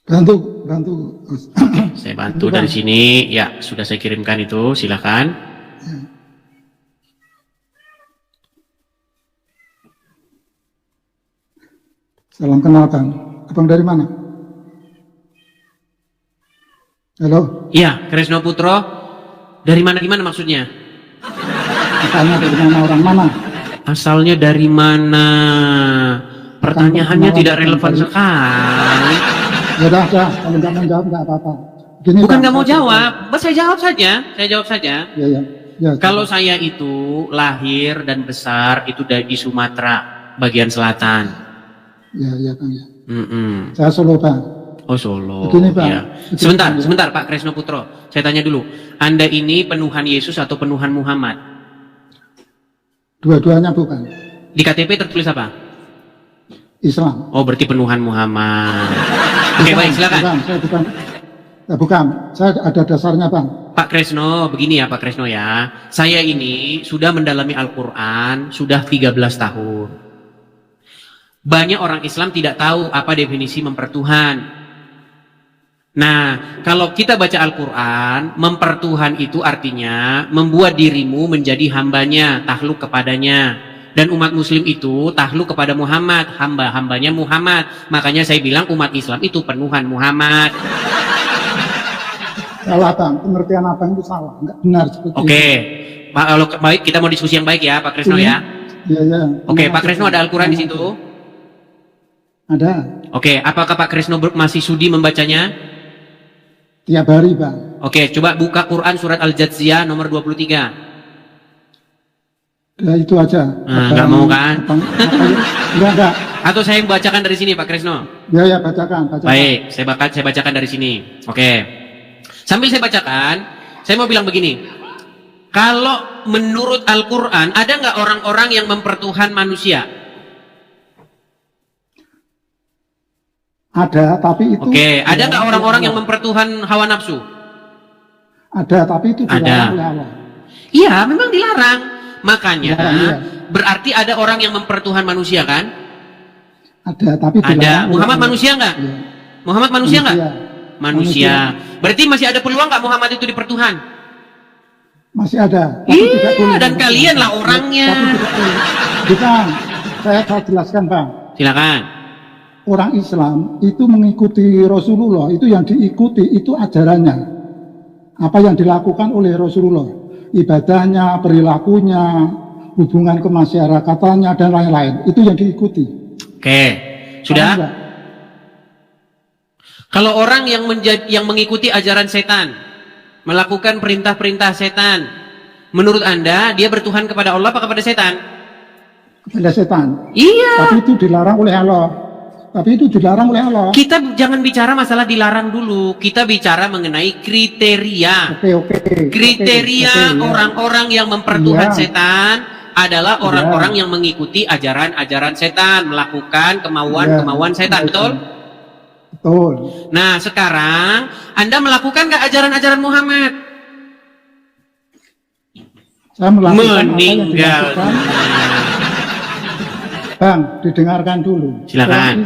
Bantu, bantu. Saya bantu dari sini. Ya, sudah saya kirimkan itu. Silakan. Ya. Salam kenal, Bang. Abang dari mana? Halo? Iya, Kresno Putro. Dari mana gimana maksudnya? Asalnya dari mana, orang mana? Asalnya dari mana? Pertanyaannya tidak relevan sekali. Ya udah, kalau nggak mau jawab nggak apa-apa. Gini, Bukan Bang, nggak mau jawab, saya jawab saja. Saya jawab saja. Ya, ya. Ya, Kalau saya itu lahir dan besar itu di Sumatera bagian selatan. ya, ya, Bang. Ya. Mm-mm. Saya Solo, Bang. Oh Solo. Begini, Bang. Ya. Sebentar Pak Kresno Putro. Saya tanya dulu. Anda ini penuhan Yesus atau penuhan Muhammad? Dua-duanya bukan. Di KTP tertulis apa? Islam. Oh berarti penuhan Muhammad. Oke baik silakan. Bukan, saya bukan. Ya, bukan. Saya ada dasarnya, Bang. Pak Kresno, begini ya Pak Kresno ya. Saya ini sudah mendalami Al-Quran sudah 13 tahun. Banyak orang Islam tidak tahu apa definisi mempertuhan. Nah, kalau kita baca Al-Quran, mempertuhan itu artinya membuat dirimu menjadi hambanya, takluk kepadanya. Dan umat muslim itu takluk kepada Muhammad, hamba-hambanya Muhammad. Makanya saya bilang umat Islam itu penuhan Muhammad. Salah, Bang. Pengertian Abang itu salah. Enggak benar seperti Oke. itu. Kalau baik kita mau diskusi yang baik ya Pak Kresno ya. Iya, iya. Oke, Pak Kresno ada Al-Quran di situ? Ada. Oke, apakah Pak Kresno masih sudi membacanya? Tiap hari, Bang. Oke, coba buka Quran surat Al-Jathiyah nomor 23. Ya, itu aja. Nah, nggak mau kan? Enggak. Atau saya bacakan dari sini Pak Kresno? Ya, ya, bacakan. Baik, saya bacakan dari sini. Oke. Sambil saya bacakan, saya mau bilang begini. Kalau menurut Al-Quran, ada nggak orang-orang yang mempertuhan manusia? Ada, tapi itu... Oke, ada nggak orang-orang yang mempertuhan hawa nafsu? Ada, tapi itu dilarang oleh Allah. Iya, memang dilarang. Makanya, Dilarang, iya. berarti ada orang yang mempertuhan manusia kan? Ada, tapi dilarang Ada. oleh Muhammad Allah. manusia nggak? Iya. Muhammad manusia nggak? Manusia. Berarti masih ada peluang nggak Muhammad itu dipertuhan? Masih ada. Tapi Iya, tidak boleh. dan kalian lah orangnya. Tapi tidak boleh. Bukan. Saya jelaskan, Bang. Silakan. Orang Islam itu mengikuti Rasulullah, itu yang diikuti itu ajarannya. Apa yang dilakukan oleh Rasulullah, ibadahnya, perilakunya, hubungan kemasyarakatannya dan lain-lain, itu yang diikuti. Oke, sudah? Enggak? Kalau orang yang mengikuti ajaran setan, melakukan perintah-perintah setan, menurut Anda dia bertuhan kepada Allah apa kepada setan? Kepada setan. Iya. Tapi itu dilarang oleh Allah. Tapi itu dilarang oleh Allah. Kita jangan bicara masalah dilarang dulu. Kita bicara mengenai kriteria. Oke. Kriteria orang-orang yang mempertuhan Iya. setan adalah Iya. orang-orang yang mengikuti ajaran-ajaran setan, melakukan kemauan-kemauan setan, betul? Betul. Nah, sekarang Anda melakukan nggak ajaran-ajaran Muhammad? Saya melakukan apa yang Meninggal. dilakukan. Bang, didengarkan dulu. Silakan.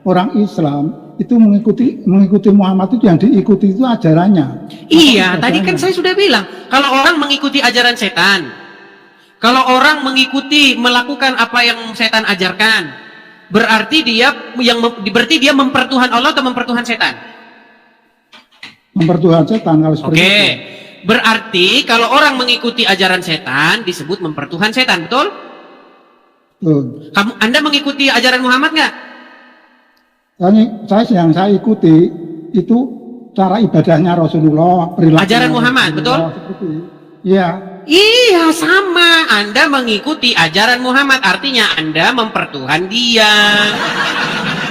Orang Islam itu mengikuti Muhammad, itu yang diikuti itu ajarannya. Iya, tadi kan saya sudah bilang, kalau orang mengikuti ajaran setan, kalau orang melakukan apa yang setan ajarkan, berarti dia mempertuhan Allah atau mempertuhan setan? Mempertuhan setan kalau seperti Oke. itu. Berarti kalau orang mengikuti ajaran setan disebut mempertuhan setan, betul? Betul. Anda mengikuti ajaran Muhammad nggak? Yang saya ikuti itu cara ibadahnya Rasulullah, perilaku Ajaran Muhammad, betul? Iya. Iya, sama. Anda mengikuti ajaran Muhammad, artinya Anda mempertuhan dia.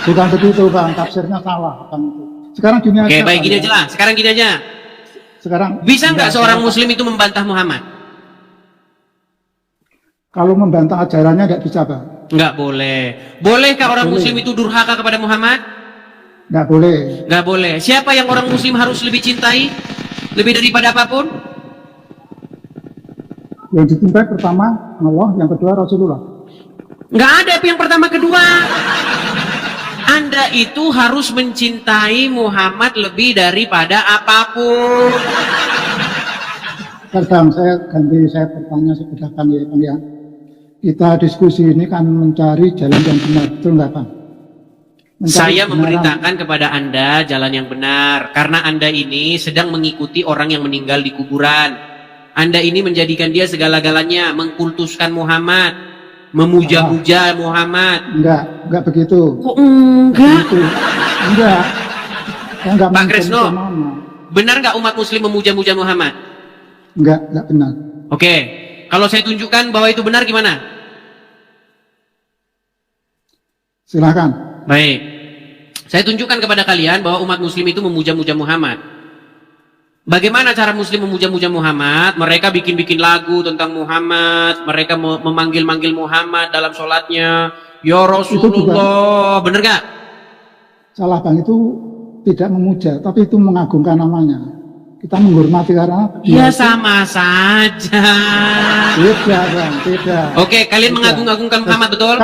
Bukan begitu, Bang. Tafsirnya salah, Bang. Sekarang gini aja. Oke, baik, gini aja lah. Sekarang gini aja. Sekarang Bisa nggak seorang Muslim itu membantah Muhammad? Kalau membantah ajarannya nggak bisa, Bang. Nggak boleh. Bolehkah orang Boleh. Muslim itu durhaka kepada Muhammad? Nggak boleh. Nggak boleh. Siapa yang orang Muslim harus lebih cintai? Lebih daripada apapun? Yang dicintai pertama Allah, yang kedua Rasulullah. Nggak ada yang pertama kedua. Anda itu harus mencintai Muhammad lebih daripada apapun. Bang, saya bertanya sebentar Bang ya. Kita diskusi ini kan mencari jalan yang benar, betul nggak Bang? Saya memberitakan kepada Anda jalan yang benar, karena Anda ini sedang mengikuti orang yang meninggal di kuburan. Anda ini menjadikan dia segala-galanya, mengkultuskan Muhammad, memuja-muja Muhammad. Enggak begitu. Kok enggak? Enggak. Pak Kresno, benar nggak umat Muslim memuja-muja Muhammad? Enggak benar. Oke, kalau saya tunjukkan bahwa itu benar gimana? Silakan. Baik, saya tunjukkan kepada kalian bahwa umat Muslim itu memuja-muja Muhammad. Bagaimana cara Muslim memuja-muja Muhammad? Mereka bikin-bikin lagu tentang Muhammad, mereka memanggil-manggil Muhammad dalam sholatnya. Ya Rasulullah, bener gak? Salah Bang, itu tidak memuja, tapi itu mengagungkan namanya. Kita menghormati karena ya sama saja. Beda Bang, beda. Oke, kalian mengagung-agungkan Muhammad, betul?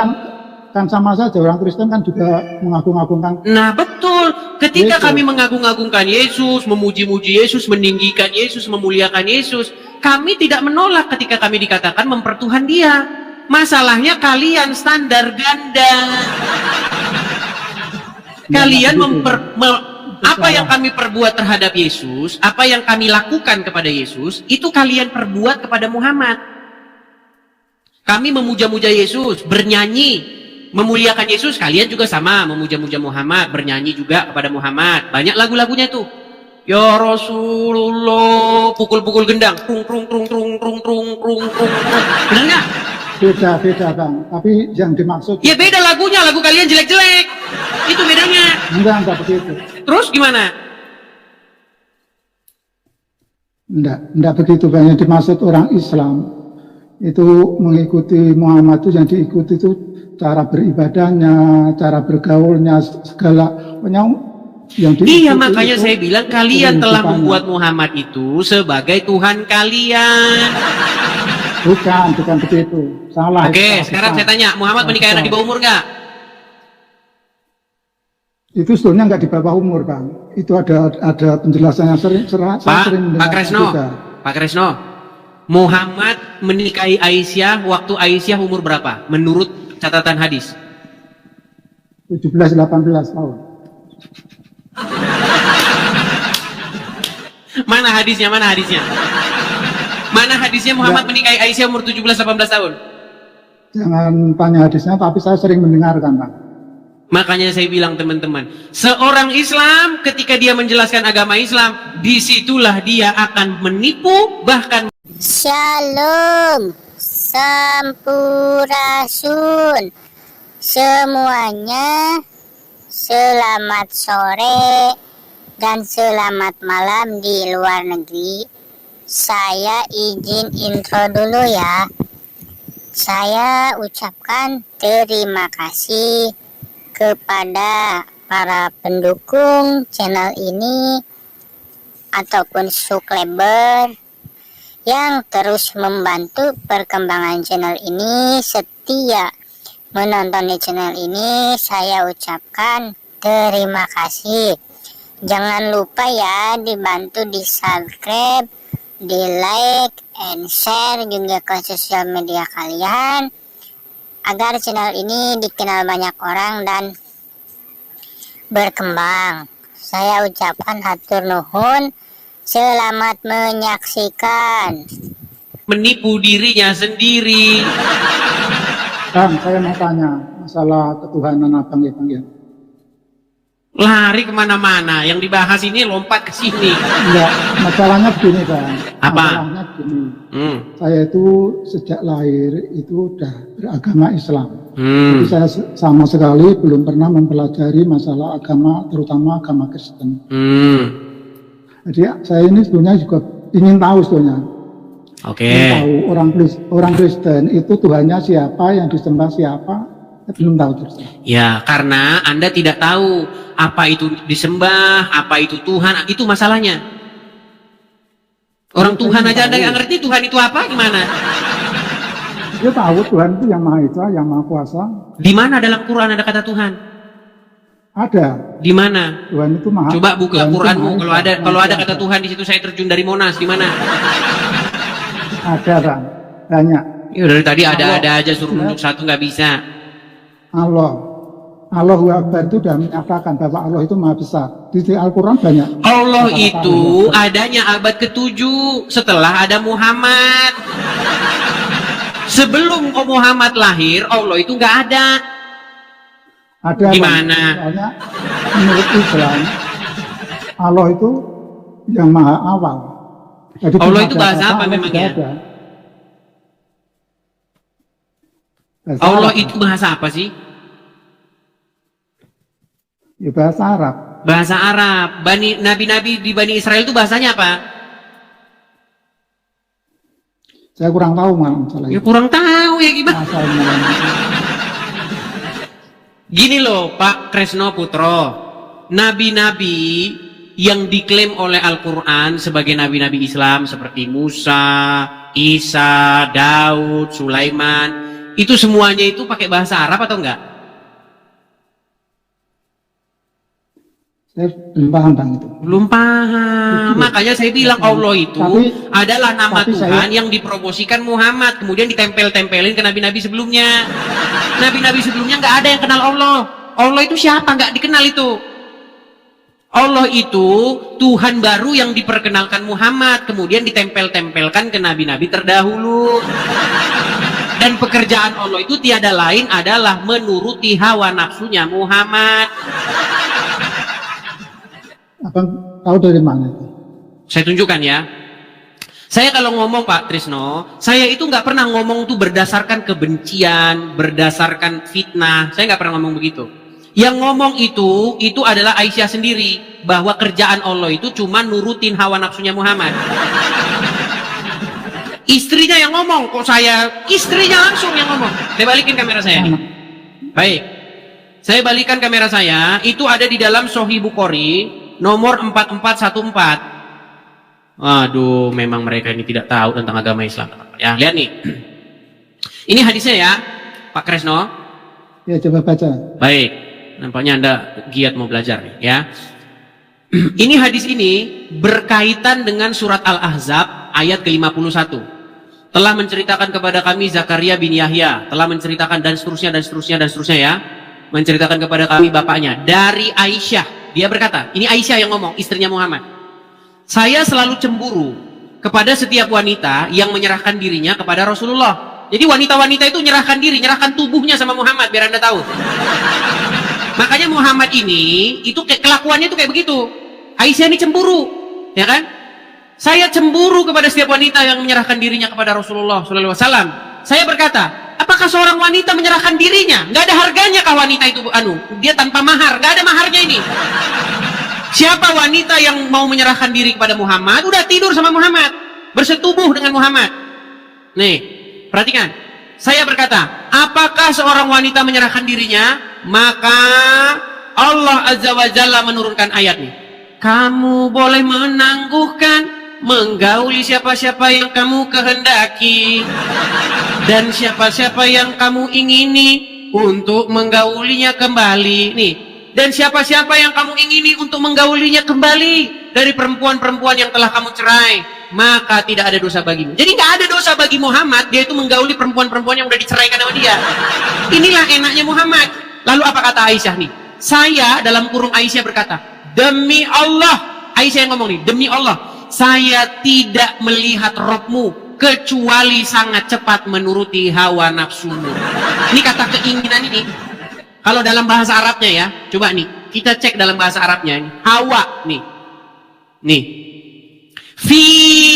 Kan sama saja, orang Kristen kan juga mengagung-agungkan. Nah betul, ketika Yesus. kami mengagung-agungkan Yesus, memuji-muji Yesus, meninggikan Yesus, memuliakan Yesus, kami tidak menolak ketika kami dikatakan mempertuhan dia. Masalahnya kalian standar ganda. Kalian apa yang kami perbuat terhadap Yesus, apa yang kami lakukan kepada Yesus, itu kalian perbuat kepada Muhammad. Kami memuja-muja Yesus, bernyanyi, memuliakan Yesus, kalian juga sama, memuja-muja Muhammad, bernyanyi juga kepada Muhammad. Banyak lagu-lagunya tuh. Ya Rasulullah, pukul-pukul gendang, trung trung trung trung trung trung trung trung. Benar nggak? Beda Bang, tapi yang dimaksud Ya beda lagunya, lagu kalian jelek-jelek. Itu bedanya. enggak begitu. Terus gimana? Enggak begitu Bang. Yang dimaksud orang Islam itu mengikuti Muhammad, itu yang diikuti itu cara beribadahnya, cara bergaulnya, segala yang diikuti. Iya, makanya saya bilang kalian telah membuat Muhammad itu sebagai Tuhan kalian. Bukan begitu. Salah. Oke, sekarang saya tanya, Muhammad menikahi anak di bawah umur nggak? Itu sebetulnya nggak di bawah umur Bang. Itu ada penjelasannya sering Pak Kresno, Muhammad menikahi Aisyah waktu Aisyah umur berapa? Menurut catatan hadis. 17-18 tahun. Mana hadisnya? Mana hadisnya Muhammad menikahi Aisyah umur 17-18 tahun? Jangan tanya hadisnya, tapi saya sering mendengarkan Bang. Makanya saya bilang teman-teman, seorang Islam ketika dia menjelaskan agama Islam, disitulah dia akan menipu, bahkan Shalom, Sampurasun semuanya, selamat sore dan selamat malam di luar negeri. Saya izin intro dulu ya. Saya ucapkan terima kasih kepada para pendukung channel ini ataupun subscriber yang terus membantu perkembangan channel ini, setia menonton di channel ini. Saya ucapkan terima kasih. Jangan lupa ya dibantu di subscribe, di like and share juga ke sosial media kalian, agar channel ini dikenal banyak orang dan berkembang. Saya ucapkan hatur nuhun, selamat menyaksikan. menipu dirinya sendiri. Bang, saya mau tanya masalah ketuhanan Abang ya Bang ya. Lari kemana-mana, yang dibahas ini lompat ke sini. Enggak, masalahnya begini Bang. Apa? Masalahnya begini. Saya itu sejak lahir itu udah beragama Islam. Jadi saya sama sekali belum pernah mempelajari masalah agama, terutama agama Kristen. Jadi saya ini sebenarnya juga ingin tahu sebetulnya. Ingin tahu orang Kristen itu Tuhannya siapa, yang disembah siapa, belum tahu terus. Ya, karena Anda tidak tahu apa itu disembah, apa itu Tuhan, itu masalahnya. Orang Tuhan aja Anda nggak ngerti Tuhan itu apa, gimana? Dia tahu Tuhan itu yang Maha Esa, yang Maha Kuasa. Di mana dalam Quran ada kata Tuhan? Ada. Di mana? Tuhan itu maha. Coba buka Tuhan itu Quranmu. maha Kalau esa. ada kata Tuhan di situ, saya terjun dari Monas. Di mana? Ada, Bang. Banyak. Ya dari tadi ada Allah. aja suruh nunjuk satu nggak bisa. Allahu Akbar itu sudah menyatakan bahwa Allah itu maha besar. Di Al-Quran banyak. Allah kata-kata itu Allah. adanya abad ke-7 setelah ada Muhammad. Sebelum Muhammad lahir, Allah itu nggak ada. Ada. Gimana? Bang. Soalnya menurut Islam Allah itu yang maha awal. Jadi Allah belum itu ada bahasa apa Allah memangnya? tidak ada. Bahasa Allah Arab. itu bahasa apa sih? Ya, bahasa Arab. Bahasa Arab. Nabi-nabi di Bani Israel itu bahasanya apa? Saya kurang tahu masalah Ya itu. kurang tahu ya gimana. Masalahnya. Gini loh Pak Kresno Putro, nabi-nabi yang diklaim oleh Al-Quran sebagai nabi-nabi Islam seperti Musa, Isa, Daud, Sulaiman, itu semuanya itu pakai bahasa Arab atau enggak? Saya belum paham Bang itu. Belum paham. Makanya saya bilang Allah itu adalah nama tapi Tuhan yang dipromosikan Muhammad, kemudian ditempel-tempelin ke nabi-nabi sebelumnya. Nabi-nabi sebelumnya nggak ada yang kenal Allah. Allah itu siapa? Nggak dikenal itu. Allah itu Tuhan baru yang diperkenalkan Muhammad, kemudian ditempel-tempelkan ke nabi-nabi terdahulu. Dan pekerjaan Allah itu tiada lain adalah menuruti hawa nafsunya Muhammad. Abang tahu dari mana itu? Saya tunjukkan ya. Saya kalau ngomong Pak Trisno, saya itu nggak pernah ngomong tuh berdasarkan kebencian, berdasarkan fitnah. Saya nggak pernah ngomong begitu. Yang ngomong itu adalah Aisyah sendiri, bahwa kerjaan Allah itu cuma nurutin hawa nafsunya Muhammad. Istrinya yang ngomong, kok saya istrinya langsung yang ngomong. Saya balikin kamera saya nih. Baik. Saya balikan kamera saya, itu ada di dalam Sahih Bukhari nomor 4414. Aduh, memang mereka ini tidak tahu tentang agama Islam. Ya, lihat nih. Ini hadisnya ya, Pak Kresno. Ya, coba baca. Baik, nampaknya Anda giat mau belajar nih, ya. Ini hadis ini berkaitan dengan surat Al-Ahzab ayat ke-51. Telah menceritakan kepada kami Zakaria bin Yahya, telah menceritakan dan seterusnya ya. Menceritakan kepada kami bapaknya dari Aisyah. Dia berkata, ini Aisyah yang ngomong, istrinya Muhammad. Saya selalu cemburu kepada setiap wanita yang menyerahkan dirinya kepada Rasulullah. Jadi wanita-wanita itu menyerahkan diri, menyerahkan tubuhnya sama Muhammad, biar Anda tahu. Makanya Muhammad ini, itu kelakuannya itu kayak begitu. Aisyah ini cemburu, ya kan? Saya cemburu kepada setiap wanita yang menyerahkan dirinya kepada Rasulullah SAW. Saya berkata, apakah seorang wanita menyerahkan dirinya? Nggak ada harganya kah wanita itu? Dia tanpa mahar, nggak ada maharnya ini. Siapa wanita yang mau menyerahkan diri kepada Muhammad? Udah tidur sama Muhammad, bersetubuh dengan Muhammad. Nih, perhatikan. Saya berkata, apakah seorang wanita menyerahkan dirinya? Maka Allah Azza wa Jalla menurunkan ayat nih. Kamu boleh menangguhkan, menggauli siapa-siapa yang kamu kehendaki, dan siapa-siapa yang kamu ingini untuk menggaulinya kembali. Nih, dan siapa-siapa yang kamu ingini untuk menggaulinya kembali dari perempuan-perempuan yang telah kamu cerai, maka tidak ada dosa bagimu. Jadi nggak ada dosa bagi Muhammad, dia itu menggauli perempuan-perempuan yang udah diceraikan sama dia. Inilah enaknya Muhammad. Lalu apa kata Aisyah nih? Saya dalam kurung Aisyah berkata, demi Allah, Aisyah yang ngomong nih, demi Allah, saya tidak melihat Robmu kecuali sangat cepat menuruti hawa nafsumu. Ini kata keinginan ini. Kalau dalam bahasa Arabnya ya, coba nih, kita cek dalam bahasa Arabnya ini. Hawa nih. Nih. Fi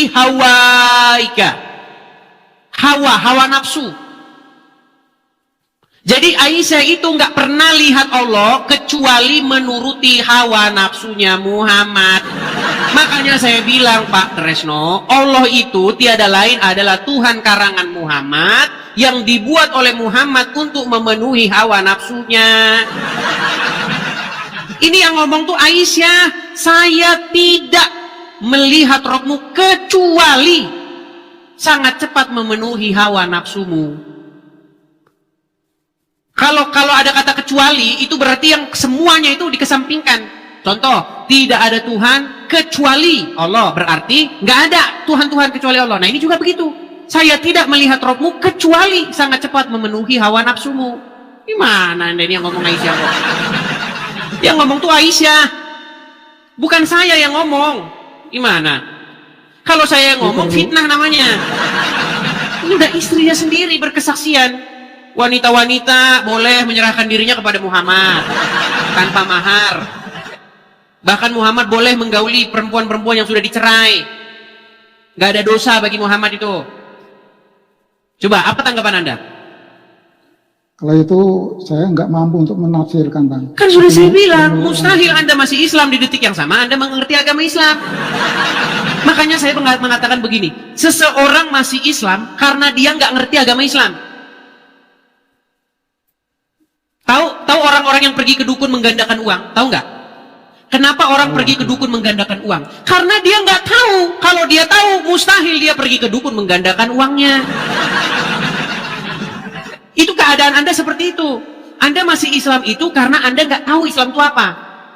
hawaika. Hawa nafsu. Jadi Aisyah itu nggak pernah lihat Allah kecuali menuruti hawa nafsunya Muhammad. Makanya saya bilang Pak Tresno, Allah itu tiada lain adalah Tuhan karangan Muhammad yang dibuat oleh Muhammad untuk memenuhi hawa nafsunya. Ini yang ngomong tuh Aisyah. Saya tidak melihat Robmu kecuali sangat cepat memenuhi hawa nafsumu. Kalau ada kata kecuali, itu berarti yang semuanya itu dikesampingkan. Contoh, tidak ada Tuhan kecuali Allah, berarti nggak ada Tuhan kecuali Allah. Nah, ini juga begitu. Saya tidak melihat Robmu kecuali sangat cepat memenuhi hawa nafsumu. Gimana Anda ini yang ngomong Aisyah kok? Yang ngomong tuh Aisyah, bukan saya yang ngomong. Gimana? Kalau saya yang ngomong, fitnah namanya. Ini udah istrinya sendiri berkesaksian. Wanita-wanita boleh menyerahkan dirinya kepada Muhammad tanpa mahar. Bahkan Muhammad boleh menggauli perempuan-perempuan yang sudah dicerai. Gak ada dosa bagi Muhammad itu. Coba, apa tanggapan Anda? Kalau itu saya nggak mampu untuk menafsirkan, Bang. Kan sudah saya bilang, mustahil Anda masih Islam di detik yang sama Anda mengerti agama Islam. Makanya saya mengatakan begini, seseorang masih Islam karena dia nggak ngerti agama Islam. Tahu orang-orang yang pergi ke dukun menggandakan uang? Tahu nggak? Kenapa orang pergi ke dukun menggandakan uang? Karena dia nggak tahu. Kalau dia tahu, mustahil dia pergi ke dukun menggandakan uangnya. Itu keadaan Anda seperti itu. Anda masih Islam itu karena Anda nggak tahu Islam itu apa.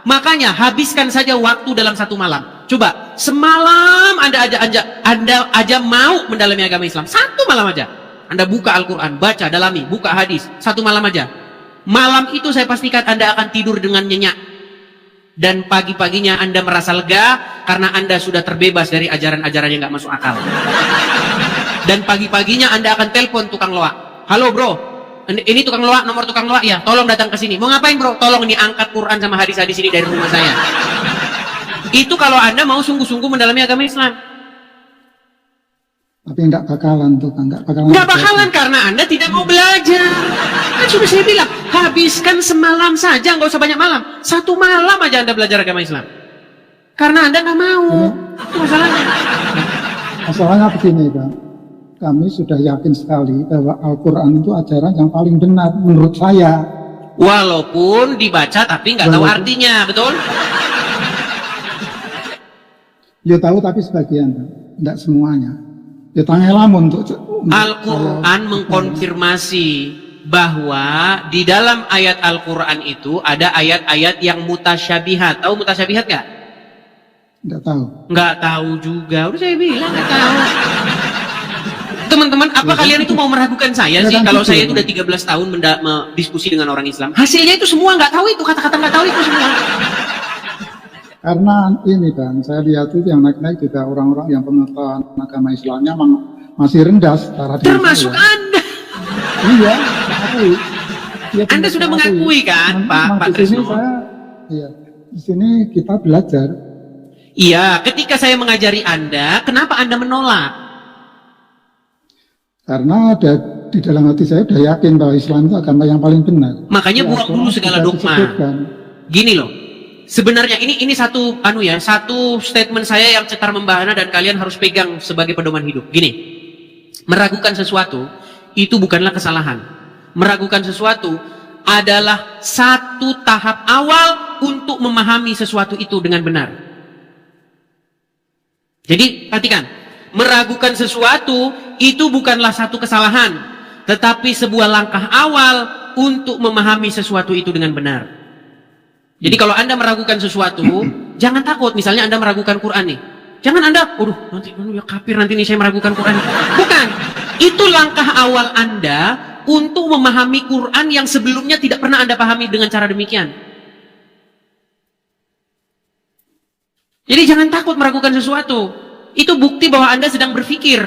Makanya habiskan saja waktu dalam satu malam. Coba, semalam Anda aja mau mendalami agama Islam. Satu malam aja. Anda buka Al-Quran, baca, dalami, buka hadis. Satu malam aja. Malam itu saya pastikan Anda akan tidur dengan nyenyak. Dan pagi-paginya Anda merasa lega karena Anda sudah terbebas dari ajaran-ajaran yang nggak masuk akal. Dan pagi-paginya Anda akan telepon tukang loak. Halo bro, ini tukang loak, nomor tukang loak ya, tolong datang ke sini. Mau ngapain bro? Tolong ini angkat Quran sama hadis-hadis ini dari rumah saya. Itu kalau Anda mau sungguh-sungguh mendalami agama Islam. Tapi nggak bakalan tuh, nggak bakalan. Nggak bakalan karena Anda tidak mau belajar. Kan sudah saya bilang, habiskan semalam saja, nggak usah banyak malam. Satu malam aja Anda belajar agama Islam. Karena Anda nggak mau. Itu masalahnya. Masalahnya begini, Bang. Kami sudah yakin sekali bahwa Al-Quran itu ajaran yang paling benar menurut saya. Walaupun dibaca tapi nggak tahu artinya, betul? Ya tahu tapi sebagian, tidak semuanya. Ya tangelamun untuk Al-Quran mengkonfirmasi bahwa di dalam ayat Al-Quran itu ada ayat-ayat yang mutasyabihat. Tahu mutasyabihat nggak? Nggak tahu. Nggak tahu juga. Udah saya bilang nggak tahu. Teman-teman, apa kalian itu mau meragukan saya sih kalau saya itu udah 13 tahun diskusi dengan orang Islam? Hasilnya itu semua nggak tahu itu, kata-kata nggak tahu itu semua. Karena ini Bang, saya lihat itu yang naik-naik juga orang-orang yang pengetahuan agama Islamnya masih rendah secara termasuk saya. Anda. Iya, mengakui. Ya, Anda sudah mengakui kan, Pak Tresno? Iya, di sini kita belajar. Iya, ketika saya mengajari Anda, kenapa Anda menolak? Karena ada di dalam hati saya sudah yakin bahwa Islam itu agama yang paling benar. Makanya ya, buang dulu segala dogma. Gini loh. Sebenarnya ini satu satu statement saya yang cetar membahana dan kalian harus pegang sebagai pedoman hidup. Gini, meragukan sesuatu itu bukanlah kesalahan. Meragukan sesuatu adalah satu tahap awal untuk memahami sesuatu itu dengan benar. Jadi perhatikan, meragukan sesuatu itu bukanlah satu kesalahan, tetapi sebuah langkah awal untuk memahami sesuatu itu dengan benar. Jadi kalau Anda meragukan sesuatu, jangan takut. Misalnya Anda meragukan Quran nih. Jangan Anda, nanti ya kafir nanti nih saya meragukan Quran. Bukan. Itu langkah awal Anda untuk memahami Quran yang sebelumnya tidak pernah Anda pahami dengan cara demikian. Jadi jangan takut meragukan sesuatu. Itu bukti bahwa Anda sedang berpikir.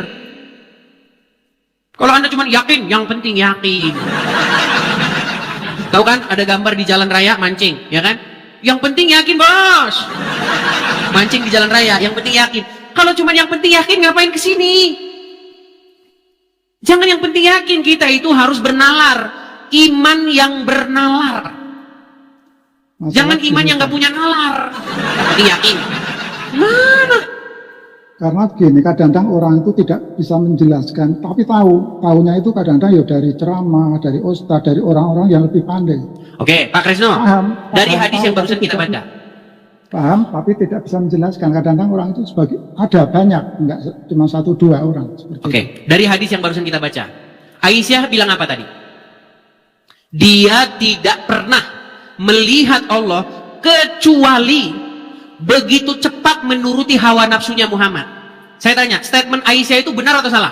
Kalau Anda cuma yakin, yang penting yakin. Tahu kan ada gambar di jalan raya mancing, ya kan? Yang penting yakin, Bos. Mancing di jalan raya, yang penting yakin. Kalau cuma yang penting yakin, ngapain kesini? Jangan yang penting yakin, kita itu harus bernalar. Iman yang bernalar. Jangan iman yang nggak punya nalar. Penting yakin. Mana? Karena begini, kadang-kadang orang itu tidak bisa menjelaskan, tapi tahunya itu kadang-kadang ya dari ceramah, dari ustadz, dari orang-orang yang lebih pandai. Oke, Pak Kresno, dari hadis yang barusan kita baca. Paham, tapi tidak bisa menjelaskan. Kadang-kadang orang itu sebagai, ada banyak, enggak cuma 1-2 orang. Oke, dari hadis yang barusan kita baca. Aisyah bilang apa tadi? Dia tidak pernah melihat Allah kecuali begitu cepat menuruti hawa nafsunya Muhammad. Saya tanya, statement Aisyah itu benar atau salah?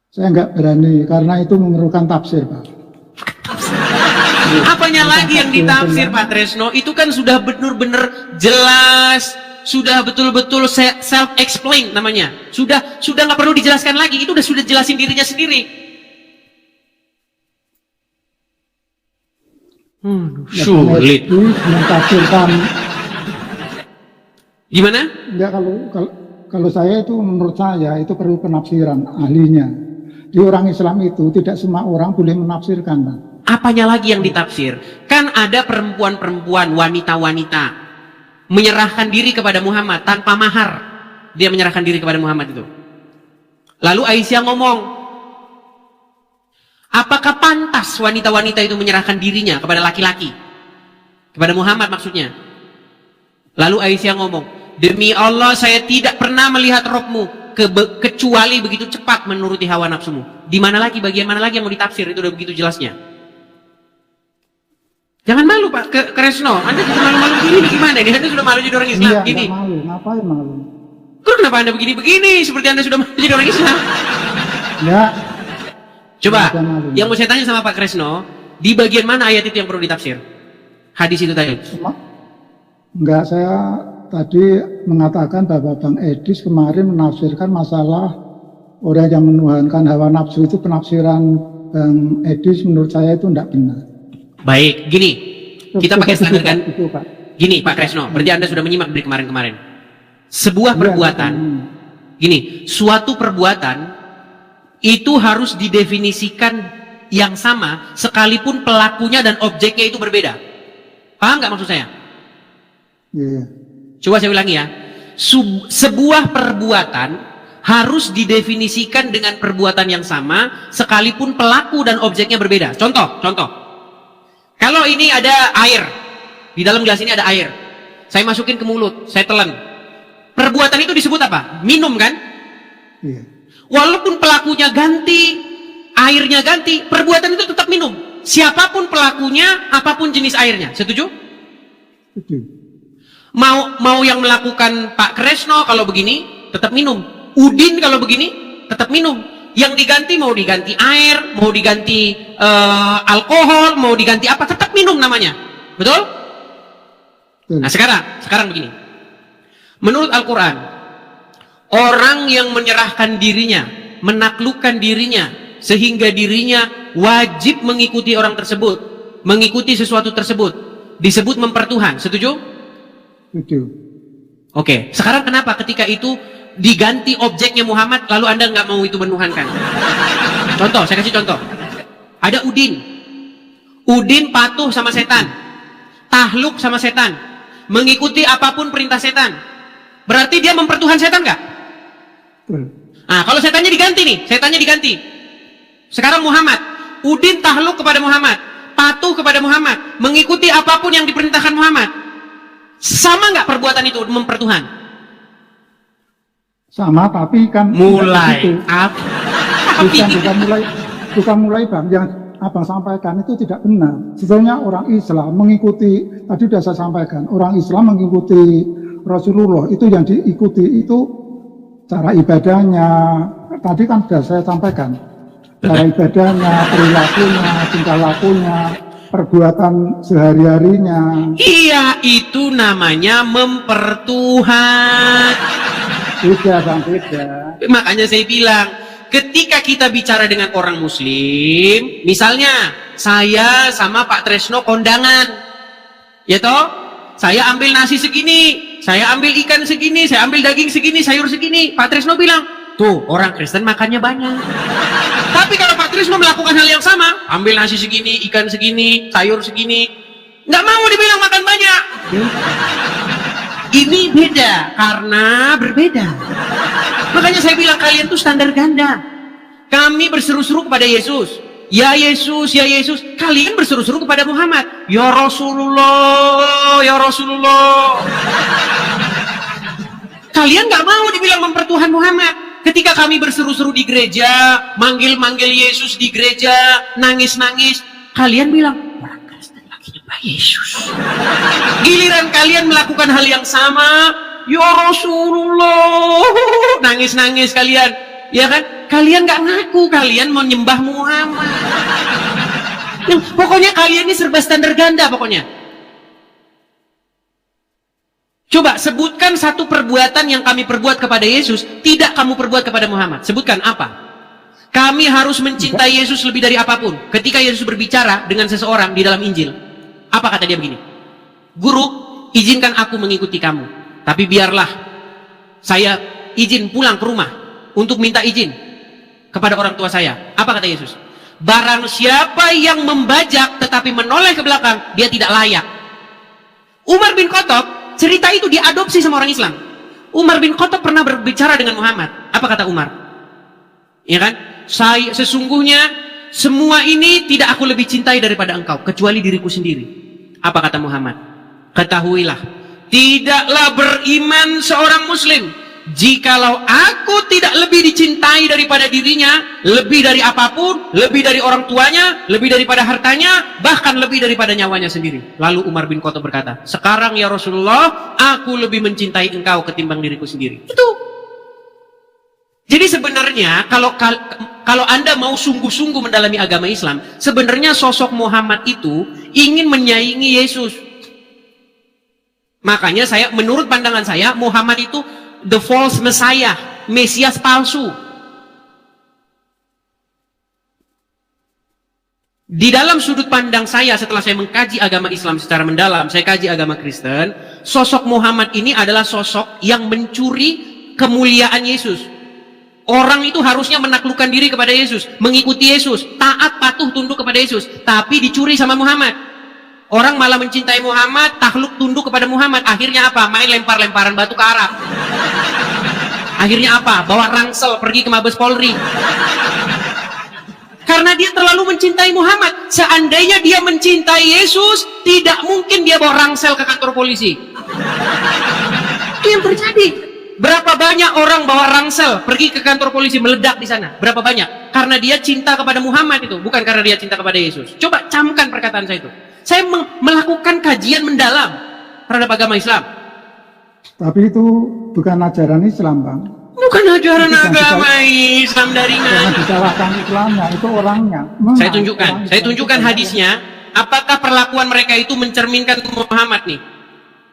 Saya nggak berani karena itu memerlukan tafsir, Pak. Apanya lagi yang ditafsir, Pak Tresno? Itu kan sudah benar-benar jelas, sudah betul-betul self-explain namanya. Sudah nggak perlu dijelaskan lagi. Itu sudah jelasin dirinya sendiri. Sulit. Mentafsirkan. Gimana? Ya kalau saya itu menurut saya itu perlu penafsiran ahlinya. Di orang Islam itu tidak semua orang boleh menafsirkan, Pak. Apanya lagi yang ditafsir? Kan ada perempuan-perempuan, wanita-wanita menyerahkan diri kepada Muhammad tanpa mahar. Dia menyerahkan diri kepada Muhammad itu. Lalu Aisyah ngomong, apakah pantas wanita-wanita itu menyerahkan dirinya kepada laki-laki? Kepada Muhammad maksudnya. Lalu Aisyah ngomong, demi Allah saya tidak pernah melihat rokmu kecuali begitu cepat menuruti hawa nafsumu. Di mana lagi, bagian mana lagi yang mau ditafsir? Itu udah begitu jelasnya. Jangan malu Pak Kresno, Anda sudah malu-malu begini gimana? Ini Anda sudah malu jadi orang Islam. Iya, gini. malu, ngapain malu? Kenapa Anda begini-begini? Seperti Anda sudah malu jadi orang Islam. Ya. Coba, yang mau saya tanya sama Pak Kresno, di bagian mana ayat itu yang perlu ditafsir? Hadis itu tadi. Enggak, saya tadi mengatakan bahwa Bang Edis kemarin menafsirkan masalah orang yang menuhankan hawa nafsu itu penafsiran Bang Edis menurut saya itu tidak benar. Baik, gini, kita pakai standar kan? Gini Pak Kresno, berarti Anda sudah menyimak dari kemarin-kemarin. Sebuah perbuatan, gini, suatu perbuatan itu harus didefinisikan yang sama sekalipun pelakunya dan objeknya itu berbeda. Paham nggak maksud saya? Iya. Coba saya ulangi ya. Sebuah perbuatan harus didefinisikan dengan perbuatan yang sama sekalipun pelaku dan objeknya berbeda. Contoh. Kalau ini ada air, di dalam gelas ini ada air. Saya masukin ke mulut, saya telan. Perbuatan itu disebut apa? Minum kan? Iya. Walaupun pelakunya ganti, airnya ganti, perbuatan itu tetap minum. Siapapun pelakunya, apapun jenis airnya. Setuju? Setuju. Mau yang melakukan Pak Kresno kalau begini tetap minum. Udin kalau begini tetap minum. Yang diganti mau diganti air, mau diganti alkohol, mau diganti apa tetap minum namanya. Betul? Nah sekarang begini. Menurut Al-Quran, orang yang menyerahkan dirinya, menaklukkan dirinya sehingga dirinya wajib mengikuti orang tersebut, mengikuti sesuatu tersebut, disebut mempertuhan. Setuju? Setuju. Oke, sekarang kenapa ketika itu diganti objeknya Muhammad lalu Anda nggak mau itu menuhankan? Contoh, saya kasih contoh. Ada Udin patuh sama setan, tahluk sama setan, mengikuti apapun perintah setan. Berarti dia mempertuhan setan nggak? Nah, kalau setannya diganti. Sekarang Muhammad, Udin tahluk kepada Muhammad, patuh kepada Muhammad, mengikuti apapun yang diperintahkan Muhammad. Sama nggak perbuatan itu mempertuhan? Sama, tapi kan mulai bukan mulai Bang, yang Abang sampaikan itu tidak benar. Sebetulnya orang Islam mengikuti, tadi sudah saya sampaikan, orang Islam mengikuti Rasulullah, itu yang diikuti itu cara ibadahnya. Tadi kan sudah saya sampaikan, cara ibadahnya, perilakunya, tingkah lakunya, perbuatan sehari-harinya. Iya, itu namanya mempertuhan. Beda. Makanya saya bilang, ketika kita bicara dengan orang muslim, misalnya saya sama Pak Tresno kondangan, ya toh, saya ambil nasi segini, saya ambil ikan segini, saya ambil daging segini, sayur segini. Pak Tresno bilang, tuh orang Kristen makannya banyak. Tapi kalau Pak Tresno melakukan hal yang sama, ambil nasi segini, ikan segini, sayur segini, nggak mau dibilang makan banyak. Ini beda karena berbeda. Makanya saya bilang kalian tuh standar ganda. Kami berseru-seru kepada Yesus, ya Yesus, ya Yesus. Kalian berseru-seru kepada Muhammad, ya Rasulullah, ya Rasulullah. Kalian nggak mau dibilang mempertuhan Muhammad. ketika kami berseru-seru di gereja, manggil-manggil Yesus di gereja, nangis-nangis, kalian bilang, orang Kristen lagi nyembah Yesus. Giliran kalian melakukan hal yang sama, ya Rasulullah, nangis-nangis kalian, ya kan? Kalian gak ngaku kalian mau nyembah Muhammad. Pokoknya kalian ini serba standar ganda pokoknya. Coba sebutkan satu perbuatan yang kami perbuat kepada Yesus, tidak kamu perbuat kepada Muhammad. Sebutkan apa? Kami harus mencintai Yesus lebih dari apapun. Ketika Yesus berbicara dengan seseorang di dalam Injil, apa kata dia begini? Guru, izinkan aku mengikuti kamu. Tapi biarlah saya izin pulang ke rumah untuk minta izin kepada orang tua saya. Apa kata Yesus? Barang siapa yang membajak tetapi menoleh ke belakang, dia tidak layak. Umar bin Khattab, cerita itu diadopsi sama orang Islam. Umar bin Khattab pernah berbicara dengan Muhammad. Apa kata Umar? Ya kan? Saya sesungguhnya semua ini tidak aku lebih cintai daripada engkau kecuali diriku sendiri. Apa kata Muhammad? Ketahuilah, tidaklah beriman seorang muslim jikalau aku tidak lebih dicintai daripada dirinya, lebih dari apapun, lebih dari orang tuanya, lebih daripada hartanya, bahkan lebih daripada nyawanya sendiri. Lalu Umar bin Khattab berkata, sekarang ya Rasulullah, aku lebih mencintai engkau ketimbang diriku sendiri. Itu. Jadi sebenarnya kalau Anda mau sungguh-sungguh mendalami agama Islam, sebenarnya sosok Muhammad itu ingin menyaingi Yesus. Makanya menurut pandangan saya, Muhammad itu the false messiah, Mesias palsu. Di dalam sudut pandang saya, setelah saya mengkaji agama Islam secara mendalam, saya kaji agama Kristen, sosok Muhammad ini adalah sosok yang mencuri kemuliaan Yesus. Orang itu harusnya menaklukkan diri kepada Yesus, mengikuti Yesus, taat patuh tunduk kepada Yesus, tapi dicuri sama Muhammad. Orang malah mencintai Muhammad, takluk tunduk kepada Muhammad. Akhirnya apa? Main lempar-lemparan batu ke Arab. Akhirnya apa? Bawa rangsel pergi ke Mabes Polri. Karena dia terlalu mencintai Muhammad. Seandainya dia mencintai Yesus, tidak mungkin dia bawa rangsel ke kantor polisi. Itu yang terjadi. Berapa banyak orang bawa rangsel pergi ke kantor polisi, meledak di sana? Berapa banyak? Karena dia cinta kepada Muhammad itu, bukan karena dia cinta kepada Yesus. Coba camkan perkataan saya itu. Saya melakukan kajian mendalam terhadap agama Islam. Tapi itu bukan ajaran Islam, Bang. Bukan ajaran agama Islam dari mana? Jangan disalahkan Islamnya, itu orangnya. Saya tunjukkan hadisnya. Apakah perlakuan mereka itu mencerminkan Muhammad nih?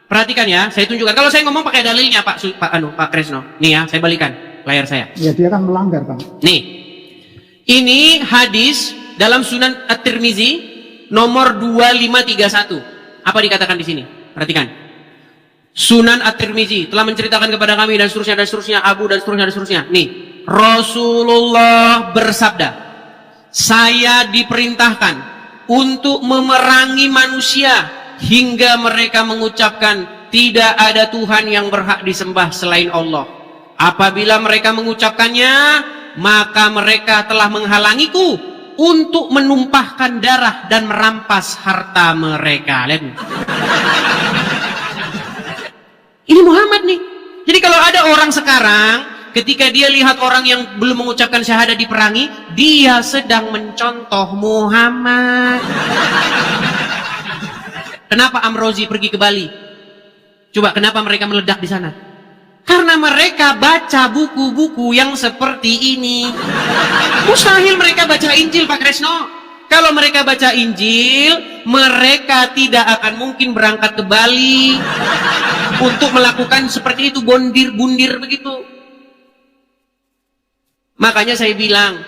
Perhatikan ya, saya tunjukkan. Kalau saya ngomong pakai dalilnya, Pak Kresno. Nih ya, saya balikan layar saya. Ya, dia kan melanggar, Bang. Nih. Ini hadis dalam Sunan At-Tirmizi nomor 2531. Apa dikatakan di sini? Perhatikan. Sunan At-Tirmizi telah menceritakan kepada kami dan seterusnya, Abu dan seterusnya. Nih, Rasulullah bersabda, saya diperintahkan untuk memerangi manusia hingga mereka mengucapkan tidak ada Tuhan yang berhak disembah selain Allah. Apabila mereka mengucapkannya, maka mereka telah menghalangiku untuk menumpahkan darah dan merampas harta mereka. Lihat nih. Ini Muhammad nih. Jadi kalau ada orang sekarang, ketika dia lihat orang yang belum mengucapkan syahadat diperangi, dia sedang mencontoh Muhammad. Kenapa Amrozi pergi ke Bali? Coba kenapa mereka meledak di sana? Karena mereka baca buku-buku yang seperti ini. Mustahil mereka baca Injil, Pak Kresno. Kalau mereka baca Injil, mereka tidak akan mungkin berangkat ke Bali untuk melakukan seperti itu, bundir begitu. Makanya saya bilang,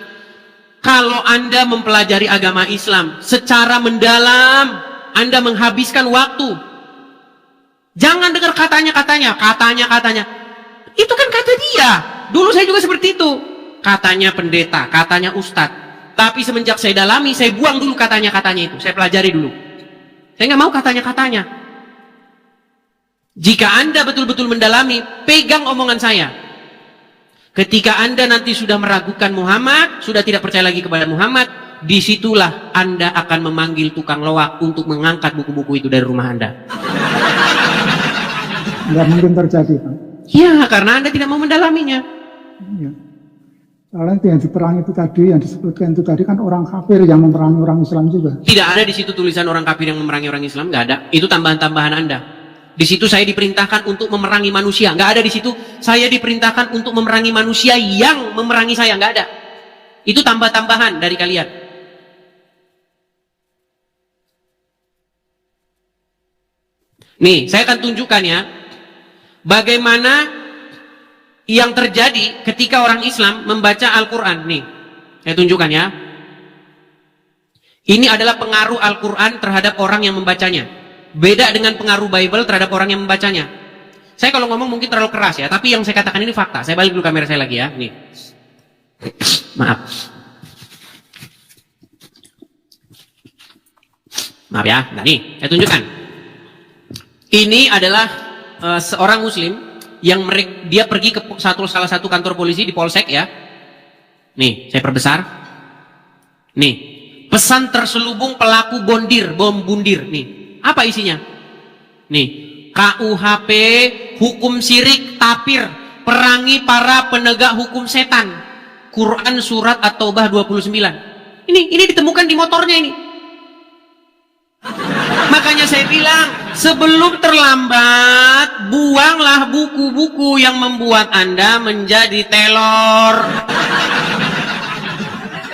kalau Anda mempelajari agama Islam secara mendalam, Anda menghabiskan waktu. Jangan dengar katanya. Itu kan kata dia. Dulu saya juga seperti itu. Katanya pendeta, katanya ustadz. Tapi semenjak saya dalami, saya buang dulu katanya itu. Saya pelajari dulu. Saya nggak mau katanya. Jika Anda betul-betul mendalami, pegang omongan saya. Ketika Anda nanti sudah meragukan Muhammad, sudah tidak percaya lagi kepada Muhammad, disitulah Anda akan memanggil tukang loak untuk mengangkat buku-buku itu dari rumah Anda. Nggak mungkin terjadi, Pak. Ya, karena Anda tidak mau mendalaminya. Ya. Soalnya yang diperangi itu tadi, yang disebutkan itu tadi kan orang kafir yang memerangi orang Islam juga. Tidak ada di situ tulisan orang kafir yang memerangi orang Islam, nggak ada. Itu tambahan-tambahan Anda. Di situ saya diperintahkan untuk memerangi manusia, nggak ada di situ. Saya diperintahkan untuk memerangi manusia yang memerangi saya, nggak ada. Itu tambah-tambahan dari kalian. Nih, saya akan tunjukkan ya, bagaimana yang terjadi ketika orang Islam membaca Al-Quran. Nih, saya tunjukkan ya. Ini adalah pengaruh Al-Quran terhadap orang yang membacanya. Beda dengan pengaruh Bible terhadap orang yang membacanya. Saya kalau ngomong mungkin terlalu keras ya, tapi yang saya katakan ini fakta. Saya balik dulu kamera saya lagi ya. Nih. Maaf. Maaf ya. Nah nih, saya tunjukkan. Ini adalah seorang muslim yang dia pergi ke salah satu kantor polisi di polsek ya. Nih, saya perbesar. Nih, pesan terselubung pelaku bom bundir. Nih, apa isinya? Nih, KUHP, hukum syirik, tapir, perangi para penegak hukum setan. Quran surat At-Taubah 29. Ini ditemukan di motornya ini. Makanya saya bilang, sebelum terlambat, buanglah buku-buku yang membuat Anda menjadi telor.